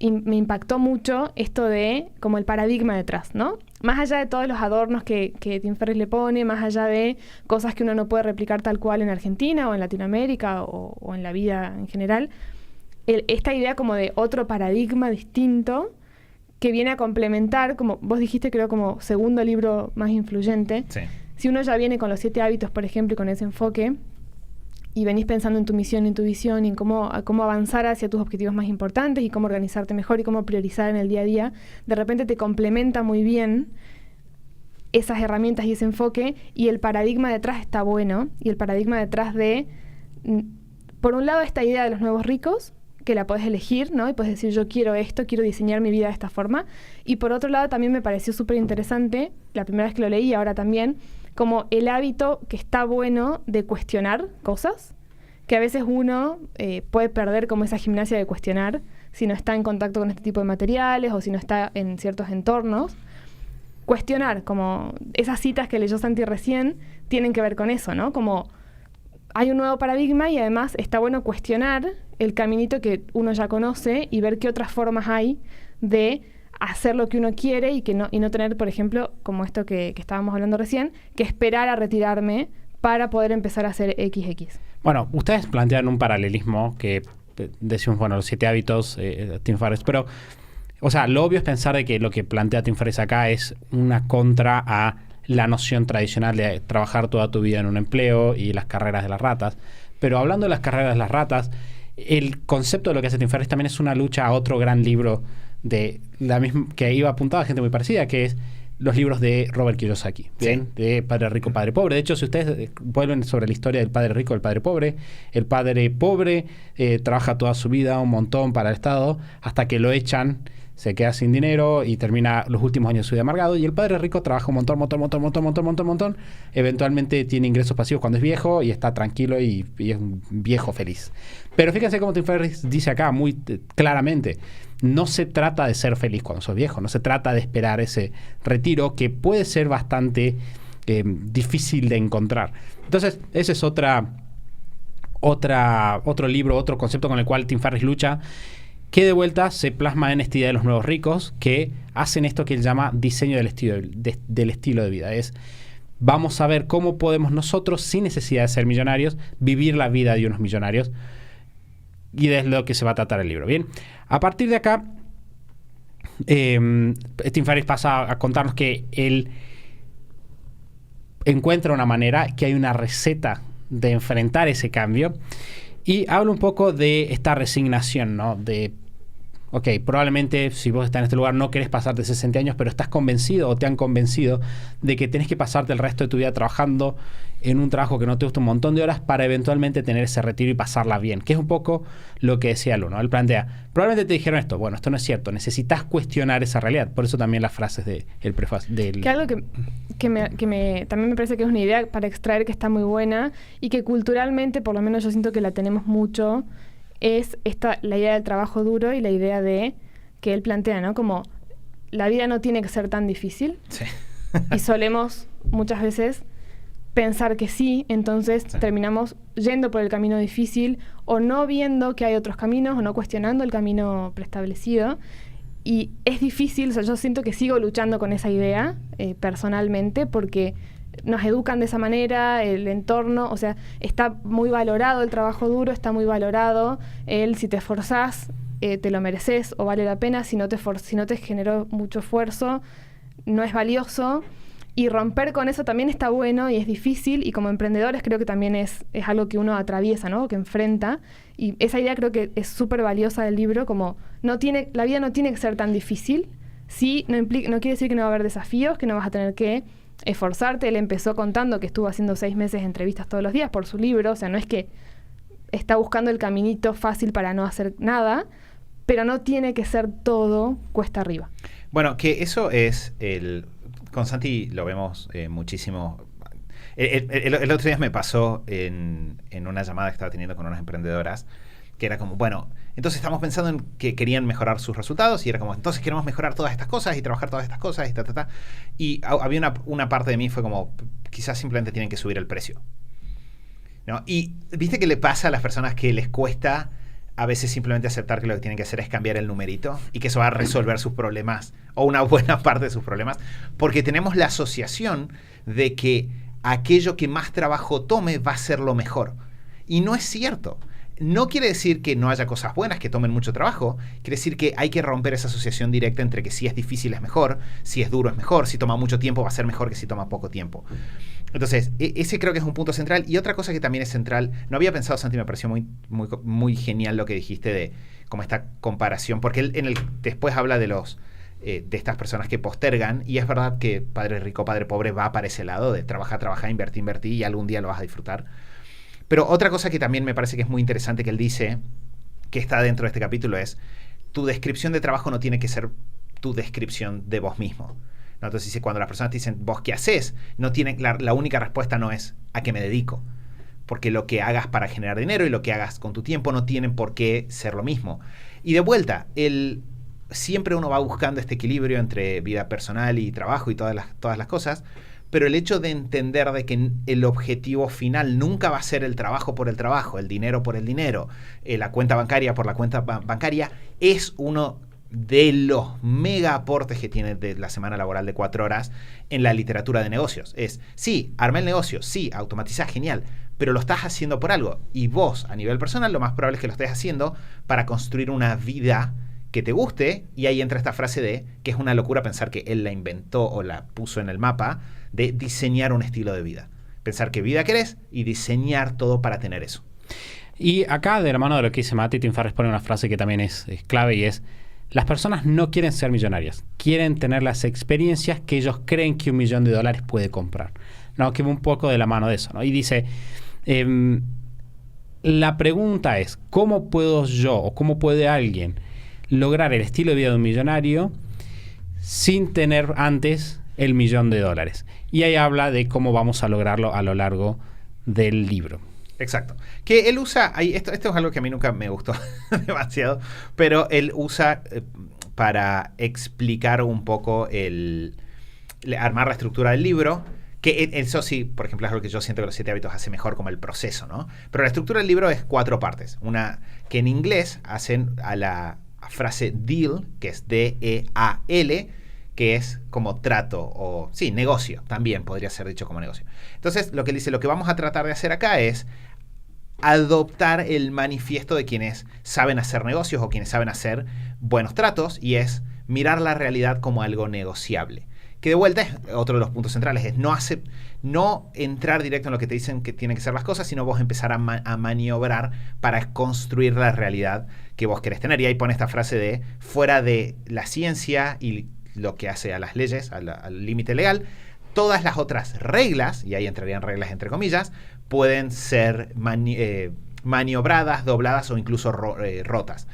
me impactó mucho esto de como el paradigma detrás, ¿no? Más allá de todos los adornos que Tim Ferriss le pone, más allá de cosas que uno no puede replicar tal cual en Argentina o en Latinoamérica o en la vida en general, esta idea como de otro paradigma distinto que viene a complementar, como vos dijiste, creo como segundo libro más influyente. Sí. Si uno ya viene con los 7 hábitos, por ejemplo, y con ese enfoque, y venís pensando en tu misión, en tu visión, y en cómo avanzar hacia tus objetivos más importantes y cómo organizarte mejor y cómo priorizar en el día a día, de repente te complementa muy bien esas herramientas y ese enfoque, y el paradigma detrás está bueno, y el paradigma detrás de, por un lado, esta idea de los nuevos ricos, que la podés elegir, ¿no? Y puedes decir, yo quiero esto, quiero diseñar mi vida de esta forma. Y por otro lado, también me pareció súper interesante, la primera vez que lo leí y ahora también, como el hábito que está bueno de cuestionar cosas, que a veces uno puede perder como esa gimnasia de cuestionar si no está en contacto con este tipo de materiales o si no está en ciertos entornos. Cuestionar, como esas citas que leyó Santi recién, tienen que ver con eso, ¿no? Como hay un nuevo paradigma y además está bueno cuestionar el caminito que uno ya conoce y ver qué otras formas hay de hacer lo que uno quiere y no tener, por ejemplo, como esto que estábamos hablando recién, que esperar a retirarme para poder empezar a hacer XX. Bueno, ustedes plantean un paralelismo que decimos, bueno, los 7 hábitos, Tim Ferriss, pero, o sea, lo obvio es pensar de que lo que plantea Tim Ferriss acá es una contra a la noción tradicional de trabajar toda tu vida en un empleo y las carreras de las ratas. Pero hablando de las carreras de las ratas, el concepto de lo que hace Tim Ferriss también es una lucha a otro gran libro de la misma, que iba apuntado a gente muy parecida, que es los libros de Robert Kiyosaki, ¿bien? Sí. De Padre Rico, Padre Pobre. De hecho, si ustedes vuelven sobre la historia del Padre Rico y el Padre Pobre trabaja toda su vida un montón para el Estado hasta que lo echan, se queda sin dinero y termina los últimos años de su vida amargado. Y el Padre Rico trabaja un montón. Eventualmente tiene ingresos pasivos cuando es viejo y está tranquilo y es un viejo feliz. Pero fíjense cómo Tim Ferriss dice acá muy claramente, no se trata de ser feliz cuando sos viejo, no se trata de esperar ese retiro que puede ser bastante difícil de encontrar. Entonces, esa es otra otro libro, otro concepto con el cual Tim Ferriss lucha, que de vuelta se plasma en esta idea de los nuevos ricos, que hacen esto que él llama diseño del estilo de vida. Es, vamos a ver cómo podemos nosotros, sin necesidad de ser millonarios, vivir la vida de unos millonarios. Y de lo que se va a tratar el libro. Bien, a partir de acá, Tim Ferriss pasa a contarnos que él encuentra una manera, que hay una receta de enfrentar ese cambio, y habla un poco de esta resignación, ¿no? De, ok, probablemente si vos estás en este lugar no querés pasarte 60 años, pero estás convencido o te han convencido de que tenés que pasarte el resto de tu vida trabajando en un trabajo que no te gusta un montón de horas para eventualmente tener ese retiro y pasarla bien, que es un poco lo que decía Luno. Él plantea, probablemente te dijeron esto, bueno, esto no es cierto, necesitas cuestionar esa realidad, por eso también las frases del prefacio. Que algo también me parece que es una idea para extraer que está muy buena y que culturalmente, por lo menos yo siento que la tenemos mucho, es la idea del trabajo duro y la idea de que él plantea, ¿no? Como la vida no tiene que ser tan difícil. Sí. Y solemos muchas veces pensar que sí, entonces terminamos yendo por el camino difícil o no viendo que hay otros caminos o no cuestionando el camino preestablecido. Y es difícil, o sea, yo siento que sigo luchando con esa idea personalmente porque nos educan de esa manera, el entorno, o sea, está muy valorado el trabajo duro, está muy valorado si te esforzás, te lo mereces o vale la pena, si no te generó mucho esfuerzo, no es valioso. Y romper con eso también está bueno y es difícil, y como emprendedores creo que también es algo que uno atraviesa, ¿no? Que enfrenta, y esa idea creo que es súper valiosa del libro, como la vida no tiene que ser tan difícil, sí, no quiere decir que no va a haber desafíos, que no vas a tener que esforzarte. Él empezó contando que estuvo haciendo 6 meses de entrevistas todos los días por su libro, o sea, no es que está buscando el caminito fácil para no hacer nada, pero no tiene que ser todo cuesta arriba. Bueno, que eso es con Santi lo vemos muchísimo. El otro día me pasó en una llamada que estaba teniendo con unas emprendedoras, que era como, bueno, entonces estamos pensando en que querían mejorar sus resultados, y era como, entonces queremos mejorar todas estas cosas y trabajar todas estas cosas y y había una parte de mí fue como, quizás simplemente tienen que subir el precio, ¿no? Y viste que le pasa a las personas que les cuesta a veces simplemente aceptar que lo que tienen que hacer es cambiar el numerito y que eso va a resolver sus problemas o una buena parte de sus problemas, porque tenemos la asociación de que aquello que más trabajo tome va a ser lo mejor. Y no es cierto. No quiere decir que no haya cosas buenas que tomen mucho trabajo, quiere decir que hay que romper esa asociación directa entre que si es difícil es mejor, si es duro es mejor, si toma mucho tiempo va a ser mejor que si toma poco tiempo. Entonces, ese creo que es un punto central. Y otra cosa que también es central, no había pensado, Santi, me pareció muy genial lo que dijiste de como esta comparación, porque él después habla de de estas personas que postergan, y es verdad que padre rico, padre pobre va para ese lado de trabajar, invertir y algún día lo vas a disfrutar. Pero otra cosa que también me parece que es muy interesante que él dice, que está dentro de este capítulo, es tu descripción de trabajo no tiene que ser tu descripción de vos mismo, ¿no? Entonces dice, cuando las personas te dicen, ¿vos qué haces? No tiene, la única respuesta no es ¿a qué me dedico? Porque lo que hagas para generar dinero y lo que hagas con tu tiempo no tienen por qué ser lo mismo. Y de vuelta, siempre uno va buscando este equilibrio entre vida personal y trabajo y todas las cosas, pero el hecho de entender de que el objetivo final nunca va a ser el trabajo por el trabajo, el dinero por el dinero, la cuenta bancaria por la cuenta bancaria, es uno de los mega aportes que tiene de la semana laboral de 4 horas en la literatura de negocios. Es, sí, armé el negocio, sí, automatizás, genial, pero lo estás haciendo por algo. Y vos, a nivel personal, lo más probable es que lo estés haciendo para construir una vida que te guste, y ahí entra esta frase de que es una locura pensar que él la inventó o la puso en el mapa, de diseñar un estilo de vida. Pensar qué vida querés y diseñar todo para tener eso. Y acá, de la mano de lo que dice Mati, Tim Ferriss pone una frase que también es clave, y es: las personas no quieren ser millonarias, quieren tener las experiencias que ellos creen que $1 millón puede comprar, ¿no? Que va un poco de la mano de eso, ¿no? Y dice, la pregunta es, ¿cómo puedo yo o cómo puede alguien lograr el estilo de vida de un millonario sin tener antes el $1 millón? Y ahí habla de cómo vamos a lograrlo a lo largo del libro. Exacto. Que él usa, esto es algo que a mí nunca me gustó demasiado, pero él usa para explicar un poco armar la estructura del libro, Que eso sí, por ejemplo, es algo que yo siento que los 7 hábitos hace mejor como el proceso, ¿no? Pero la estructura del libro es 4 partes. Una que en inglés hacen a la frase deal, que es D-E-A-L, que es como trato o, sí, negocio, también podría ser dicho como negocio. Entonces, lo que dice, lo que vamos a tratar de hacer acá es adoptar el manifiesto de quienes saben hacer negocios o quienes saben hacer buenos tratos, y es mirar la realidad como algo negociable. Que de vuelta es otro de los puntos centrales, es no entrar directo en lo que te dicen que tienen que ser las cosas, sino vos empezar a maniobrar para construir la realidad que vos querés tener. Y ahí pone esta frase de fuera de la ciencia y lo que hace a las leyes, al límite legal, todas las otras reglas, y ahí entrarían reglas entre comillas, pueden ser maniobradas, dobladas o incluso rotas.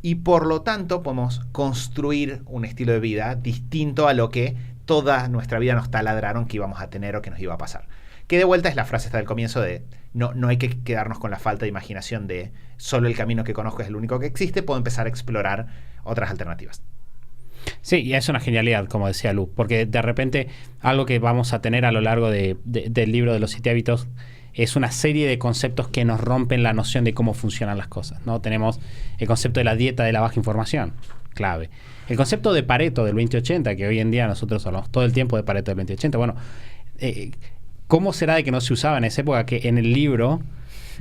Y por lo tanto podemos construir un estilo de vida distinto a lo que toda nuestra vida nos taladraron que íbamos a tener o que nos iba a pasar. Que de vuelta es la frase hasta del comienzo de no hay que quedarnos con la falta de imaginación de solo el camino que conozco es el único que existe, puedo empezar a explorar otras alternativas. Sí, y es una genialidad, como decía Lu, porque de repente algo que vamos a tener a lo largo del libro de los 7 hábitos es una serie de conceptos que nos rompen la noción de cómo funcionan las cosas, ¿no? Tenemos el concepto de la dieta de la baja información, clave. El concepto de Pareto del 20-80, que hoy en día nosotros hablamos todo el tiempo de Pareto del 20-80. Bueno, ¿cómo será de que no se usaba en esa época? Que en el libro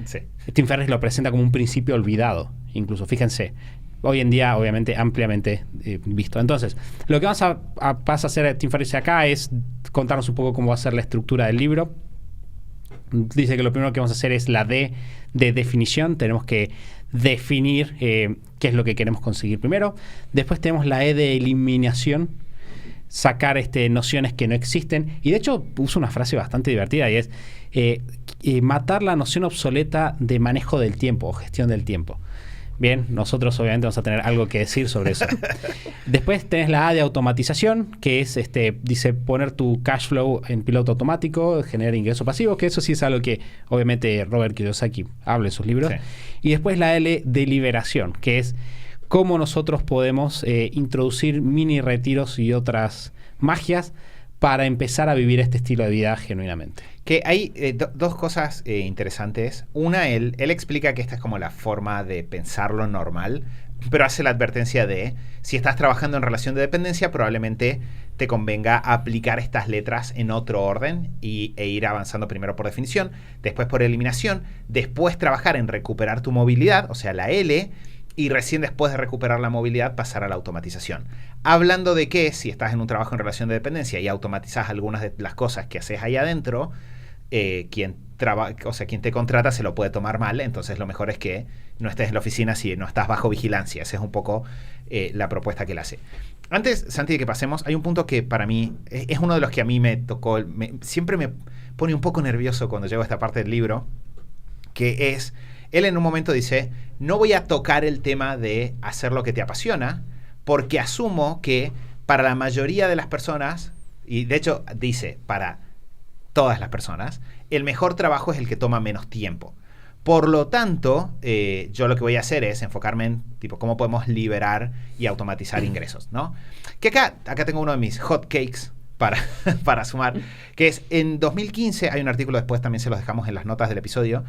Sí. Tim Ferriss lo presenta como un principio olvidado, incluso, fíjense. Hoy en día, obviamente, ampliamente visto. Entonces, lo que pasa a hacer Tim Ferriss acá es contarnos un poco cómo va a ser la estructura del libro. Dice que lo primero que vamos a hacer es la D de definición. Tenemos que definir qué es lo que queremos conseguir primero. Después tenemos la E de eliminación. Sacar nociones que no existen. Y de hecho uso una frase bastante divertida y es matar la noción obsoleta de manejo del tiempo o gestión del tiempo. Bien, nosotros obviamente vamos a tener algo que decir sobre eso. Después tenés la A de automatización, que es, dice, poner tu cash flow en piloto automático, generar ingreso pasivo, que eso sí es algo que obviamente Robert Kiyosaki habla en sus libros. Sí. Y después la L de liberación, que es cómo nosotros podemos introducir mini retiros y otras magias para empezar a vivir este estilo de vida genuinamente. Que hay dos cosas interesantes. Una, él explica que esta es como la forma de pensarlo normal, pero hace la advertencia de, si estás trabajando en relación de dependencia, probablemente te convenga aplicar estas letras en otro orden e ir avanzando primero por definición, después por eliminación, después trabajar en recuperar tu movilidad, o sea, la L, y recién después de recuperar la movilidad pasar a la automatización. Hablando de que si estás en un trabajo en relación de dependencia y automatizas algunas de las cosas que haces ahí adentro, quien te contrata se lo puede tomar mal, entonces lo mejor es que no estés en la oficina si no estás bajo vigilancia. Esa es un poco la propuesta que él hace. Antes, Santi, de que pasemos, hay un punto que para mí es uno de los que a mí me tocó, siempre me pone un poco nervioso cuando llego a esta parte del libro, que es, él en un momento dice, no voy a tocar el tema de hacer lo que te apasiona, porque asumo que para la mayoría de las personas, y de hecho dice, para todas las personas, el mejor trabajo es el que toma menos tiempo. Por lo tanto, yo lo que voy a hacer es enfocarme en tipo cómo podemos liberar y automatizar ingresos, ¿no? Que acá tengo uno de mis hot cakes para sumar, que es en 2015, hay un artículo, después también se los dejamos en las notas del episodio.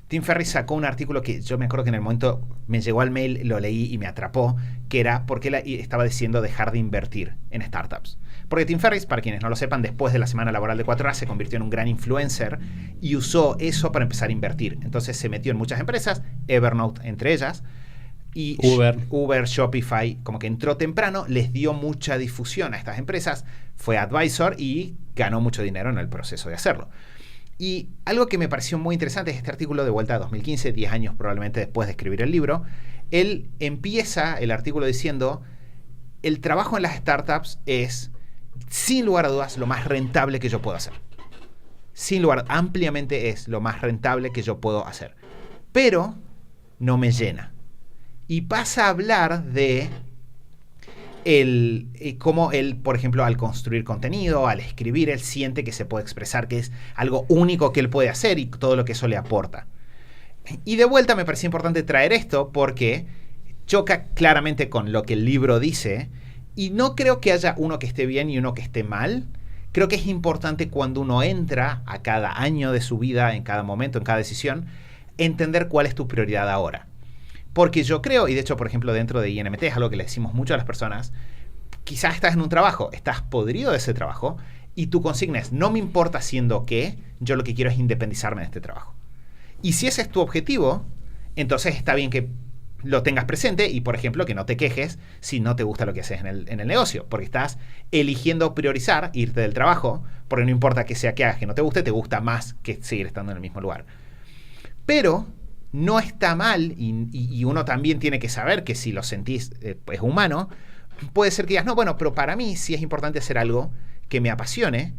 Tim Ferriss sacó un artículo que yo me acuerdo que en el momento me llegó al mail, lo leí y me atrapó, que era porque él estaba diciendo dejar de invertir en startups. Porque Tim Ferriss, para quienes no lo sepan, después de la semana laboral de 4 horas se convirtió en un gran influencer y usó eso para empezar a invertir. Entonces se metió en muchas empresas, Evernote entre ellas, y Uber, Shopify, como que entró temprano, les dio mucha difusión a estas empresas, fue advisor y ganó mucho dinero en el proceso de hacerlo. Y algo que me pareció muy interesante es este artículo de vuelta a 2015, 10 años probablemente después de escribir el libro. Él empieza el artículo diciendo, el trabajo en las startups es, sin lugar a dudas, lo más rentable que yo puedo hacer. Sin lugar, ampliamente es lo más rentable que yo puedo hacer. Pero no me llena. Y pasa a hablar de cómo él, por ejemplo, al construir contenido, al escribir, él siente que se puede expresar, que es algo único que él puede hacer y todo lo que eso le aporta. Y de vuelta me pareció importante traer esto porque choca claramente con lo que el libro dice y no creo que haya uno que esté bien y uno que esté mal. creo que es importante cuando uno entra a cada año de su vida, en cada momento, en cada decisión, entender cuál es tu prioridad ahora. Porque yo creo, y de hecho, por ejemplo, dentro de INMT es algo que le decimos mucho a las personas, quizás estás en un trabajo, estás podrido de ese trabajo, y tu consigna es, no me importa haciendo qué, yo lo que quiero es independizarme de este trabajo. Y si ese es tu objetivo, entonces está bien que lo tengas presente y, por ejemplo, que no te quejes si no te gusta lo que haces en el negocio, porque estás eligiendo priorizar irte del trabajo, porque no importa que sea que hagas que no te gusta más que seguir estando en el mismo lugar. Pero no está mal, y uno también tiene que saber que si lo sentís es humano, puede ser que digas, no, bueno, pero para mí sí es importante hacer algo que me apasione,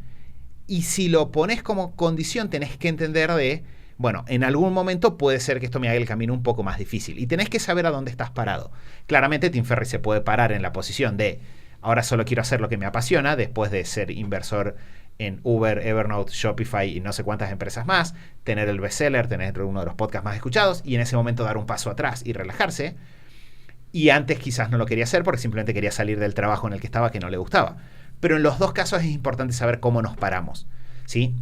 y si lo pones como condición tenés que entender de, bueno, en algún momento puede ser que esto me haga el camino un poco más difícil, y tenés que saber a dónde estás parado. Claramente Tim Ferriss se puede parar en la posición de, ahora solo quiero hacer lo que me apasiona, después de ser inversor en Uber, Evernote, Shopify y no sé cuántas empresas más, tener el bestseller, tener uno de los podcasts más escuchados, y en ese momento dar un paso atrás y relajarse. Y antes quizás no lo quería hacer porque simplemente quería salir del trabajo en el que estaba que no le gustaba. Pero en los dos casos es importante saber cómo nos paramos, ¿sí?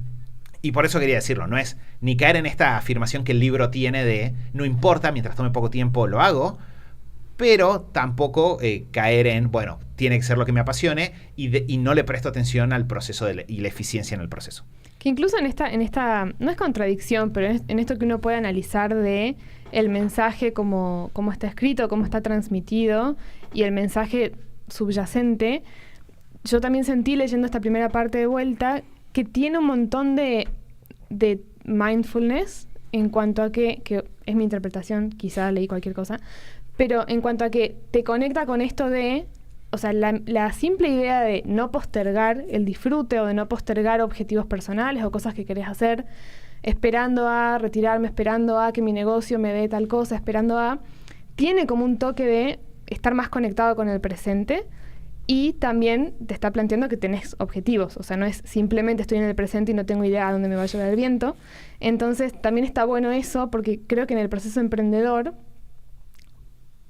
Y por eso quería decirlo, no es ni caer en esta afirmación que el libro tiene de no importa, mientras tome poco tiempo lo hago, pero tampoco caer en, bueno, tiene que ser lo que me apasione y no le presto atención al proceso y la eficiencia en el proceso. Que incluso en esta no es contradicción, pero en esto que uno puede analizar de el mensaje cómo está escrito, cómo está transmitido y el mensaje subyacente. Yo también sentí leyendo esta primera parte de vuelta que tiene un montón de mindfulness en cuanto a que es mi interpretación, quizá leí cualquier cosa, pero en cuanto a que te conecta con esto de, o sea, la simple idea de no postergar el disfrute o de no postergar objetivos personales o cosas que querés hacer, esperando a retirarme, esperando a que mi negocio me dé tal cosa, tiene como un toque de estar más conectado con el presente. Y también te está planteando que tenés objetivos, o sea, no es simplemente estoy en el presente y no tengo idea a dónde me va a llevar el viento. Entonces, también está bueno eso, porque creo que en el proceso emprendedor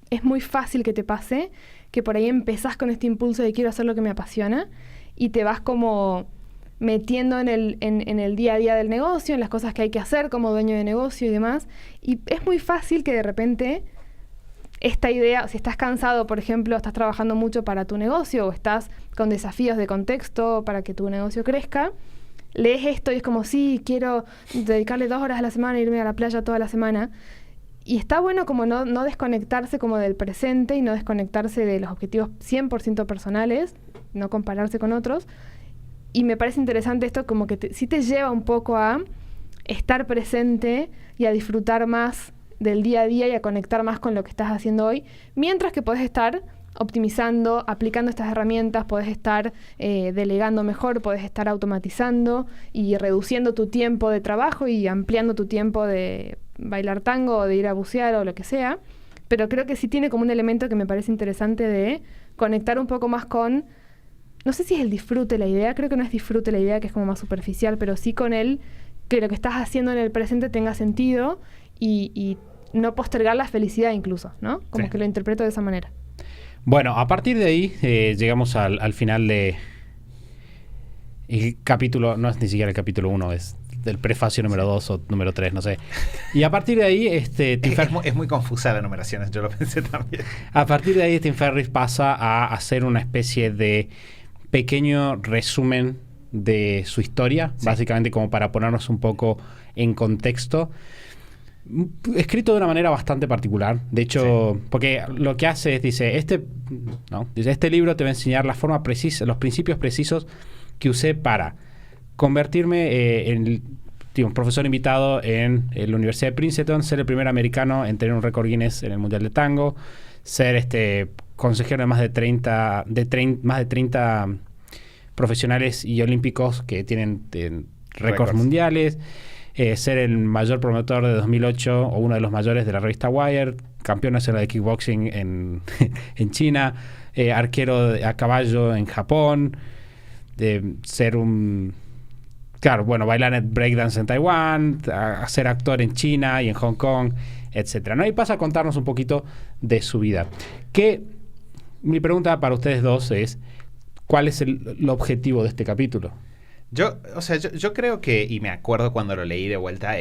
es muy fácil que te pase que por ahí empezás con este impulso de quiero hacer lo que me apasiona y te vas como metiendo en el día a día del negocio, en las cosas que hay que hacer como dueño de negocio y demás. Y es muy fácil que de repente esta idea, si estás cansado, por ejemplo, estás trabajando mucho para tu negocio o estás con desafíos de contexto para que tu negocio crezca, lees esto y es como, sí, quiero dedicarle 2 horas a la semana e irme a la playa toda la semana. Y está bueno como no desconectarse como del presente y no desconectarse de los objetivos 100% personales, no compararse con otros. Y me parece interesante esto como que sí te lleva un poco a estar presente y a disfrutar más del día a día y a conectar más con lo que estás haciendo hoy, mientras que podés estar optimizando, aplicando estas herramientas, podés estar delegando mejor, podés estar automatizando y reduciendo tu tiempo de trabajo y ampliando tu tiempo de bailar tango o de ir a bucear o lo que sea. Pero creo que sí tiene como un elemento que me parece interesante de conectar un poco más con, no sé si es el disfrute la idea, creo que no es disfrute la idea, que es como más superficial, pero sí con el que lo que estás haciendo en el presente tenga sentido y no postergar la felicidad incluso, ¿no? Como sí, que lo interpreto de esa manera. Bueno, a partir de ahí llegamos al final de el capítulo, no es ni siquiera el capítulo 1, es del prefacio número 2 o número 3, no sé. Y a partir de ahí... es muy confusa la numeración, yo lo pensé también. A partir de ahí Tim Ferriss pasa a hacer una especie de pequeño resumen de su historia, sí, básicamente como para ponernos un poco en contexto. Escrito de una manera bastante particular. De hecho, sí, porque lo que hace es, dice, este libro te va a enseñar la forma precisa, los principios precisos que usé para convertirme en un profesor invitado en la Universidad de Princeton, ser el primer americano en tener un récord Guinness en el Mundial de Tango, ser consejero de más de 30 profesionales y olímpicos que tienen récords mundiales, ser el mayor promotor de 2008 o uno de los mayores de la revista Wired, campeón nacional de kickboxing en China, arquero a caballo en Japón, ser bailar en breakdance en Taiwán, ser actor en China y en Hong Kong, etcétera, ¿no? Y pasa a contarnos un poquito de su vida. Mi pregunta para ustedes dos es, ¿cuál es el objetivo de este capítulo? Yo creo que, y me acuerdo cuando lo leí de vuelta,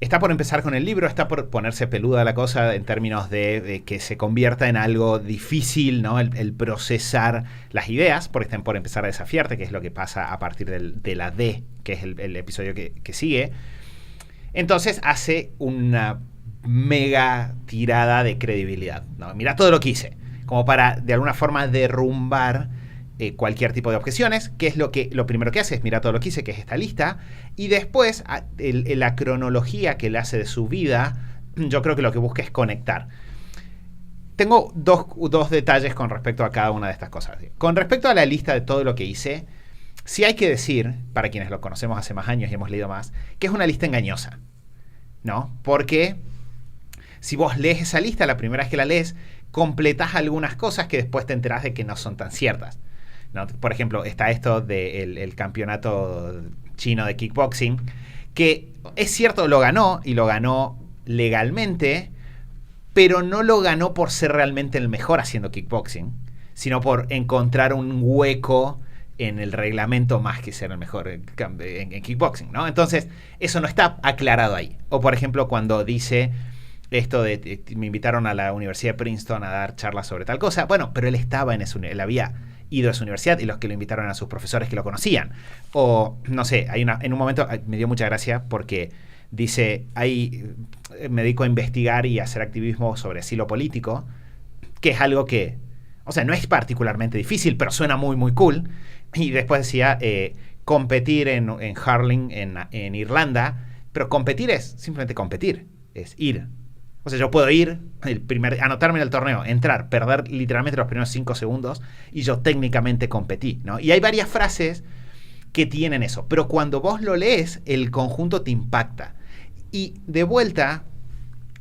está por empezar con el libro, está por ponerse peluda la cosa en términos de que se convierta en algo difícil, ¿no? El procesar las ideas, porque están por empezar a desafiarte, que es lo que pasa a partir de la D, que es el episodio que sigue. Entonces hace una mega tirada de credibilidad, ¿no? Mira todo lo que hice, como para de alguna forma derrumbar cualquier tipo de objeciones, que es lo primero que hace es mira todo lo que hice, que es esta lista, y después la cronología que él hace de su vida, yo creo que lo que busca es conectar. Tengo dos detalles con respecto a cada una de estas cosas. Con respecto a la lista de todo lo que hice, sí hay que decir, para quienes lo conocemos hace más años y hemos leído más, que es una lista engañosa, ¿no? Porque si vos lees esa lista, la primera vez que la lees, completás algunas cosas que después te enterás de que no son tan ciertas, ¿no? Por ejemplo, está esto del campeonato chino de kickboxing, que es cierto, lo ganó, y lo ganó legalmente, pero no lo ganó por ser realmente el mejor haciendo kickboxing, sino por encontrar un hueco en el reglamento más que ser el mejor en kickboxing, ¿no? Entonces, eso no está aclarado ahí. O, por ejemplo, cuando dice esto de me invitaron a la Universidad de Princeton a dar charlas sobre tal cosa, bueno, pero él estaba él había ido a esa universidad y los que lo invitaron eran sus profesores que lo conocían. O, no sé, en un momento me dio mucha gracia porque dice, ahí me dedico a investigar y a hacer activismo sobre asilo político, que es algo que, o sea, no es particularmente difícil, pero suena muy, muy cool. Y después decía, competir en hurling en Irlanda, pero competir es simplemente competir, es ir. O sea, yo puedo ir, anotarme en el torneo, entrar, perder literalmente los primeros 5 segundos y yo técnicamente competí, ¿no? Y hay varias frases que tienen eso, pero cuando vos lo lees, el conjunto te impacta. Y de vuelta,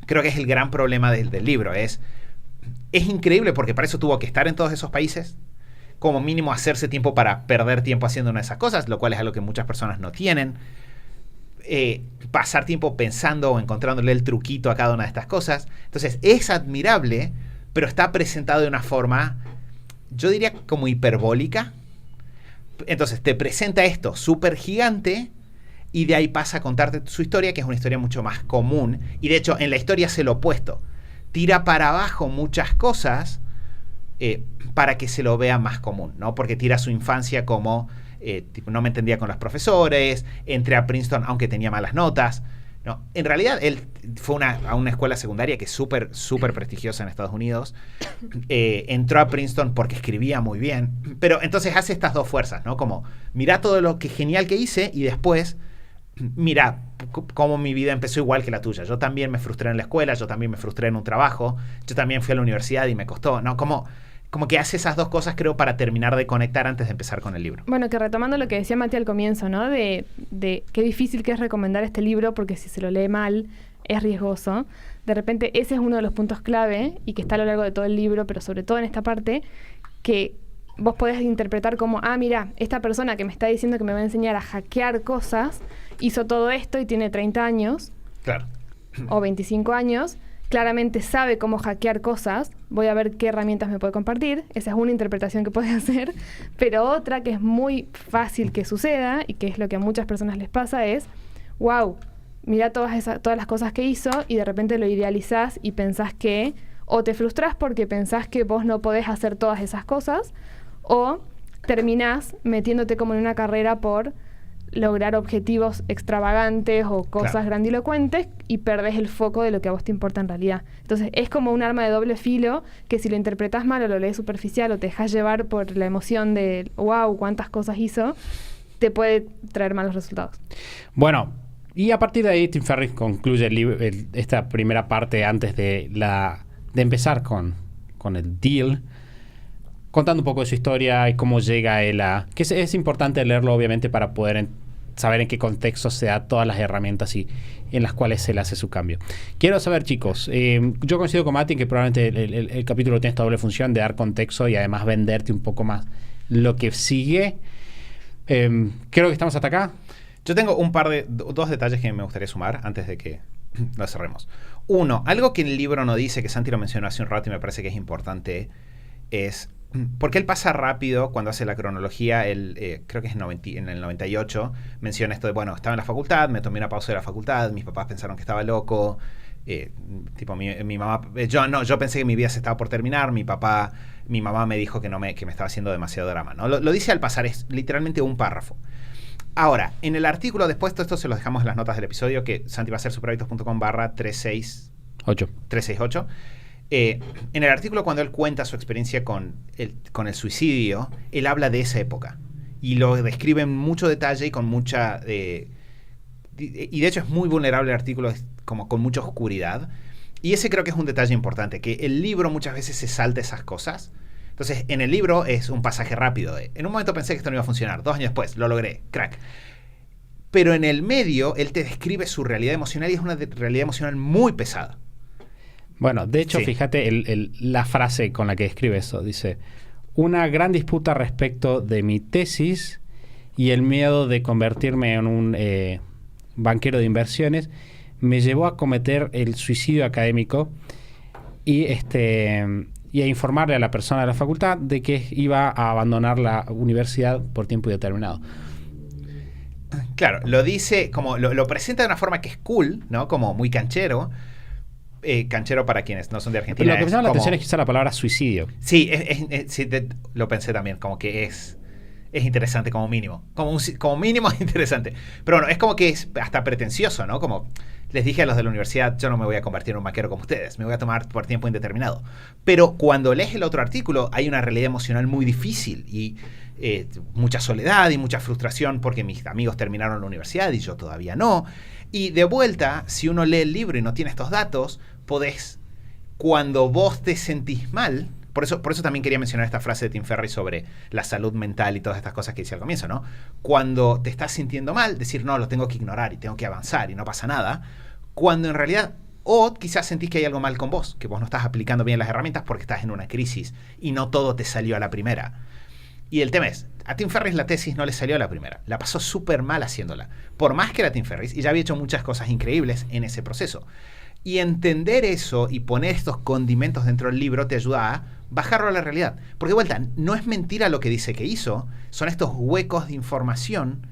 creo que es el gran problema del libro, es increíble porque para eso tuvo que estar en todos esos países, como mínimo hacerse tiempo para perder tiempo haciendo una de esas cosas, lo cual es algo que muchas personas no tienen. Pasar tiempo pensando o encontrándole el truquito a cada una de estas cosas. Entonces es admirable, pero está presentado de una forma, yo diría como hiperbólica. Entonces te presenta esto súper gigante y de ahí pasa a contarte su historia, que es una historia mucho más común, y de hecho en la historia hace lo opuesto, tira para abajo muchas cosas para que se lo vea más común, ¿no? Porque tira su infancia como tipo, no me entendía con los profesores, entré a Princeton aunque tenía malas notas. No, en realidad él fue a una escuela secundaria que es súper, súper prestigiosa en Estados Unidos. Entró a Princeton porque escribía muy bien. Pero entonces hace estas dos fuerzas, ¿no? Como, mira todo lo que genial que hice y después, mira cómo mi vida empezó igual que la tuya. Yo también me frustré en la escuela, yo también me frustré en un trabajo, yo también fui a la universidad y me costó, ¿no? Como que hace esas dos cosas, creo, para terminar de conectar antes de empezar con el libro. Bueno, que retomando lo que decía Mati al comienzo, ¿no? De qué difícil que es recomendar este libro, porque si se lo lee mal, es riesgoso. De repente, ese es uno de los puntos clave, y que está a lo largo de todo el libro, pero sobre todo en esta parte, que vos podés interpretar como, mira, esta persona que me está diciendo que me va a enseñar a hackear cosas, hizo todo esto y tiene 30 años. Claro. O 25 años. Claramente sabe cómo hackear cosas, voy a ver qué herramientas me puede compartir. Esa es una interpretación que puede hacer, pero otra que es muy fácil que suceda, y que es lo que a muchas personas les pasa, es, wow, mira todas las cosas que hizo, y de repente lo idealizás y pensás que, o te frustrás porque pensás que vos no podés hacer todas esas cosas, o terminás metiéndote como en una carrera por lograr objetivos extravagantes o cosas grandilocuentes y perdés el foco de lo que a vos te importa en realidad. Entonces es como un arma de doble filo que si lo interpretás mal o lo lees superficial o te dejas llevar por la emoción de wow, cuántas cosas hizo, te puede traer malos resultados. Bueno, y a partir de ahí Tim Ferriss concluye esta primera parte antes de empezar con el deal, contando un poco de su historia y cómo llega él que es importante leerlo, obviamente, para poder saber en qué contexto se da todas las herramientas y en las cuales él hace su cambio. Quiero saber, chicos, yo coincido con Mati en que probablemente el capítulo tiene esta doble función de dar contexto y además venderte un poco más lo que sigue. Creo que estamos hasta acá. Yo tengo dos detalles que me gustaría sumar antes de que lo cerremos. Uno, algo que el libro no dice, que Santi lo mencionó hace un rato y me parece que es importante, es porque él pasa rápido cuando hace la cronología, él, creo que es en el 98, menciona esto de, bueno, estaba en la facultad, me tomé una pausa de la facultad, mis papás pensaron que estaba loco, tipo mi mamá, yo pensé que mi vida se estaba por terminar, mi mamá me dijo que me estaba haciendo demasiado drama, ¿no? Lo dice al pasar, es literalmente un párrafo. Ahora, en el artículo después, todo esto se lo dejamos en las notas del episodio, que Santi va a ser superhábitos.com/368. En el artículo, cuando él cuenta su experiencia con el suicidio, él habla de esa época y lo describe en mucho detalle y con mucha... y de hecho es muy vulnerable el artículo, es como con mucha oscuridad. Y ese creo que es un detalle importante, que el libro muchas veces se salta esas cosas. Entonces, en el libro es un pasaje rápido. En un momento pensé que esto no iba a funcionar. 2 años después, lo logré. Crack. Pero en el medio, él te describe su realidad emocional y es una realidad emocional muy pesada. Bueno, de hecho, Sí. fíjate la frase con la que describe eso. Dice, una gran disputa respecto de mi tesis y el miedo de convertirme en un banquero de inversiones me llevó a cometer el suicidio académico y a informarle a la persona de la facultad de que iba a abandonar la universidad por tiempo indeterminado. Claro, lo dice como lo presenta de una forma que es cool, ¿no? Como muy canchero. Canchero para quienes no son de Argentina. Pero lo que me llama la como- atención es que usa la palabra suicidio. Sí, sí, lo pensé también, como que es interesante como mínimo. Como mínimo es interesante. Pero bueno, es como que es hasta pretencioso, ¿no? Como les dije a los de la universidad, yo no me voy a convertir en un banquero como ustedes, me voy a tomar por tiempo indeterminado. Pero cuando lees el otro artículo, hay una realidad emocional muy difícil y mucha soledad y mucha frustración porque mis amigos terminaron la universidad y yo todavía no. Y de vuelta, si uno lee el libro y no tiene estos datos, podés, cuando vos te sentís mal, por eso también quería mencionar esta frase de Tim Ferriss sobre la salud mental y todas estas cosas que decía al comienzo, ¿no? Cuando te estás sintiendo mal, decir, no, lo tengo que ignorar y tengo que avanzar y no pasa nada, cuando en realidad, o quizás sentís que hay algo mal con vos, que vos no estás aplicando bien las herramientas porque estás en una crisis y no todo te salió a la primera. Y el tema es, a Tim Ferriss la tesis no le salió a la primera, la pasó súper mal haciéndola, por más que era Tim Ferriss, y ya había hecho muchas cosas increíbles en ese proceso. Y entender eso y poner estos condimentos dentro del libro te ayuda a bajarlo a la realidad. Porque de vuelta, no es mentira lo que dice que hizo, son estos huecos de información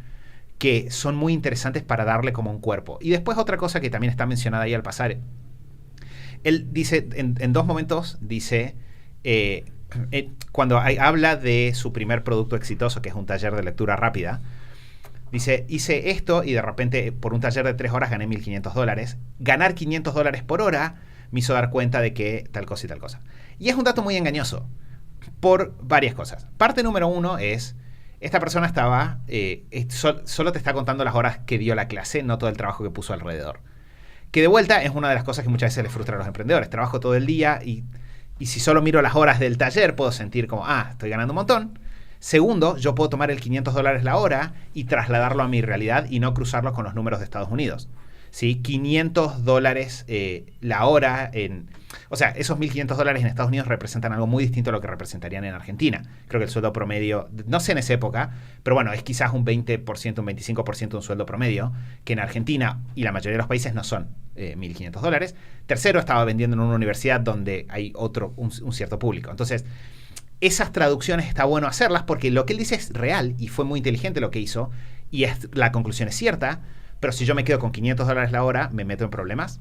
que son muy interesantes para darle como un cuerpo. Y después otra cosa que también está mencionada ahí al pasar, él dice, en 2 momentos, dice, cuando habla de su primer producto exitoso, que es un taller de lectura rápida, dice, hice esto y de repente por un taller de 3 horas gané $1.500. Ganar $500 por hora me hizo dar cuenta de que tal cosa y tal cosa. Y es un dato muy engañoso por varias cosas. Parte número 1 es, esta persona estaba, solo te está contando las horas que dio la clase, no todo el trabajo que puso alrededor. Que de vuelta es una de las cosas que muchas veces les frustra a los emprendedores. Trabajo todo el día y si solo miro las horas del taller puedo sentir como, estoy ganando un montón. Segundo, yo puedo tomar el $500 la hora y trasladarlo a mi realidad y no cruzarlo con los números de Estados Unidos. ¿Sí? $500 la hora o sea, esos $1.500 en Estados Unidos representan algo muy distinto a lo que representarían en Argentina. Creo que el sueldo promedio, no sé en esa época, pero bueno, es quizás un 20%, un 25% de un sueldo promedio, que en Argentina y la mayoría de los países no son $1.500. Tercero, estaba vendiendo en una universidad donde hay un cierto público. Entonces, esas traducciones está bueno hacerlas porque lo que él dice es real y fue muy inteligente lo que hizo y la conclusión es cierta, pero si yo me quedo con $500 la hora, me meto en problemas.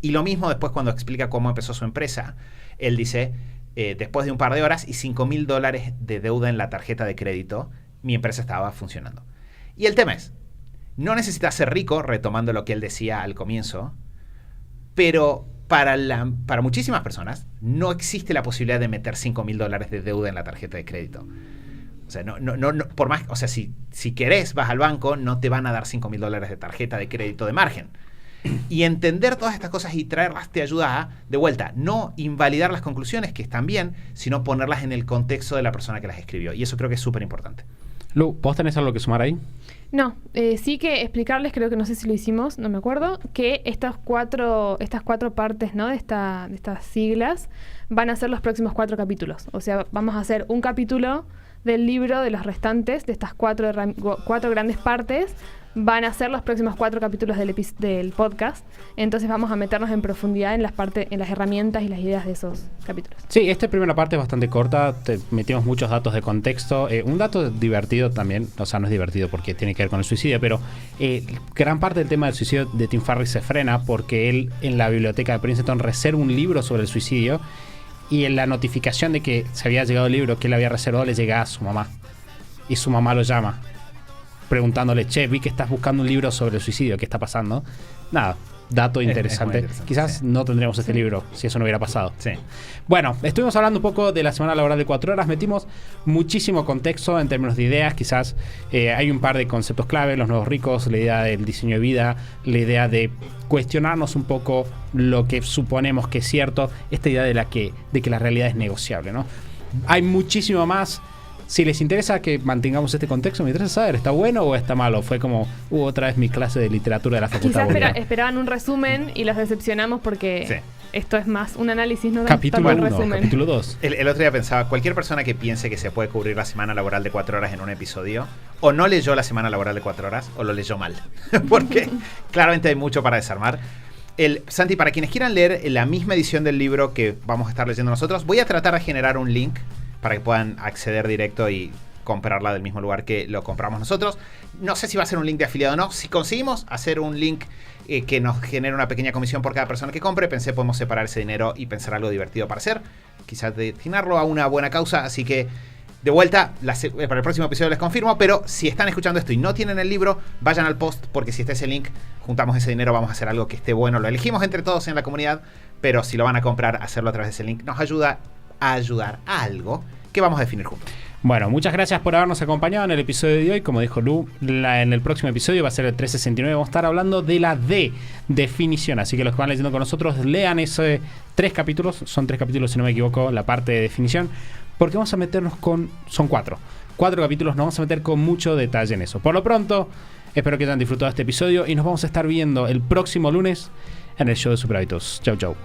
Y lo mismo después cuando explica cómo empezó su empresa. Él dice, después de un par de horas y $5.000 de deuda en la tarjeta de crédito, mi empresa estaba funcionando. Y el tema es, no necesitas ser rico, retomando lo que él decía al comienzo, pero para muchísimas personas no existe la posibilidad de meter $5.000 de deuda en la tarjeta de crédito. O sea, no, por más, o sea, si querés, vas al banco, no te van a dar $5.000 de tarjeta de crédito de margen. Y entender todas estas cosas y traerlas te ayuda a, de vuelta, no invalidar las conclusiones, que están bien, sino ponerlas en el contexto de la persona que las escribió. Y eso creo que es súper importante. Lu, ¿vos tenés algo que sumar ahí? No, sí que explicarles, creo que no sé si lo hicimos, no me acuerdo, que estas cuatro partes, ¿no? de estas siglas van a ser los próximos 4 capítulos. O sea, vamos a hacer un capítulo del libro de los restantes, de estas 4 grandes partes, van a ser los próximos 4 capítulos del podcast. Entonces vamos a meternos en profundidad en las herramientas y las ideas de esos capítulos. Sí, esta primera parte es bastante corta, te metimos muchos datos de contexto. Un dato divertido también, o sea, no es divertido porque tiene que ver con el suicidio, pero gran parte del tema del suicidio de Tim Ferriss se frena porque él en la biblioteca de Princeton reserva un libro sobre el suicidio y en la notificación de que se había llegado el libro que él había reservado le llega a su mamá y su mamá lo llama preguntándole, che, vi que estás buscando un libro sobre el suicidio, ¿qué está pasando? Nada, dato interesante. Es muy interesante. Quizás no tendríamos este libro si eso no hubiera pasado. Sí. Bueno, estuvimos hablando un poco de la semana laboral de 4 horas, metimos muchísimo contexto en términos de ideas, quizás hay un par de conceptos clave, los nuevos ricos, la idea del diseño de vida, la idea de cuestionarnos un poco lo que suponemos que es cierto, esta idea de que la realidad es negociable, ¿no? Hay muchísimo más. Si les interesa que mantengamos este contexto, me interesa saber, ¿está bueno o está malo? Fue como, otra vez mi clase de literatura de la facultad. Quizás esperaban un resumen y los decepcionamos porque esto es más un análisis, no capítulo tanto un 1, resumen. capítulo 2. El otro día pensaba, cualquier persona que piense que se puede cubrir la semana laboral de 4 horas en un episodio, o no leyó la semana laboral de 4 horas, o lo leyó mal. Porque claramente hay mucho para desarmar. Santi, para quienes quieran leer la misma edición del libro que vamos a estar leyendo nosotros, voy a tratar de generar un link para que puedan acceder directo y comprarla del mismo lugar que lo compramos nosotros. No sé si va a ser un link de afiliado o no. Si conseguimos hacer un link que nos genere una pequeña comisión por cada persona que compre, pensé podemos separar ese dinero y pensar algo divertido para hacer. Quizás destinarlo a una buena causa. Así que, de vuelta, para el próximo episodio les confirmo. Pero si están escuchando esto y no tienen el libro, vayan al post, porque si está ese link, juntamos ese dinero, vamos a hacer algo que esté bueno. Lo elegimos entre todos en la comunidad, pero si lo van a comprar, hacerlo a través de ese link nos ayuda a ayudar a algo que vamos a definir juntos. Bueno, muchas gracias por habernos acompañado en el episodio de hoy. Como dijo Lu, en el próximo episodio va a ser el 369. Vamos a estar hablando de la definición. Así que los que van leyendo con nosotros, lean esos 3 capítulos. Son 3 capítulos, si no me equivoco, la parte de definición. Porque vamos a meternos son 4 capítulos, nos vamos a meter con mucho detalle en eso. Por lo pronto, espero que hayan disfrutado este episodio y nos vamos a estar viendo el próximo lunes en el show de Super Hábitos. Chau, chau.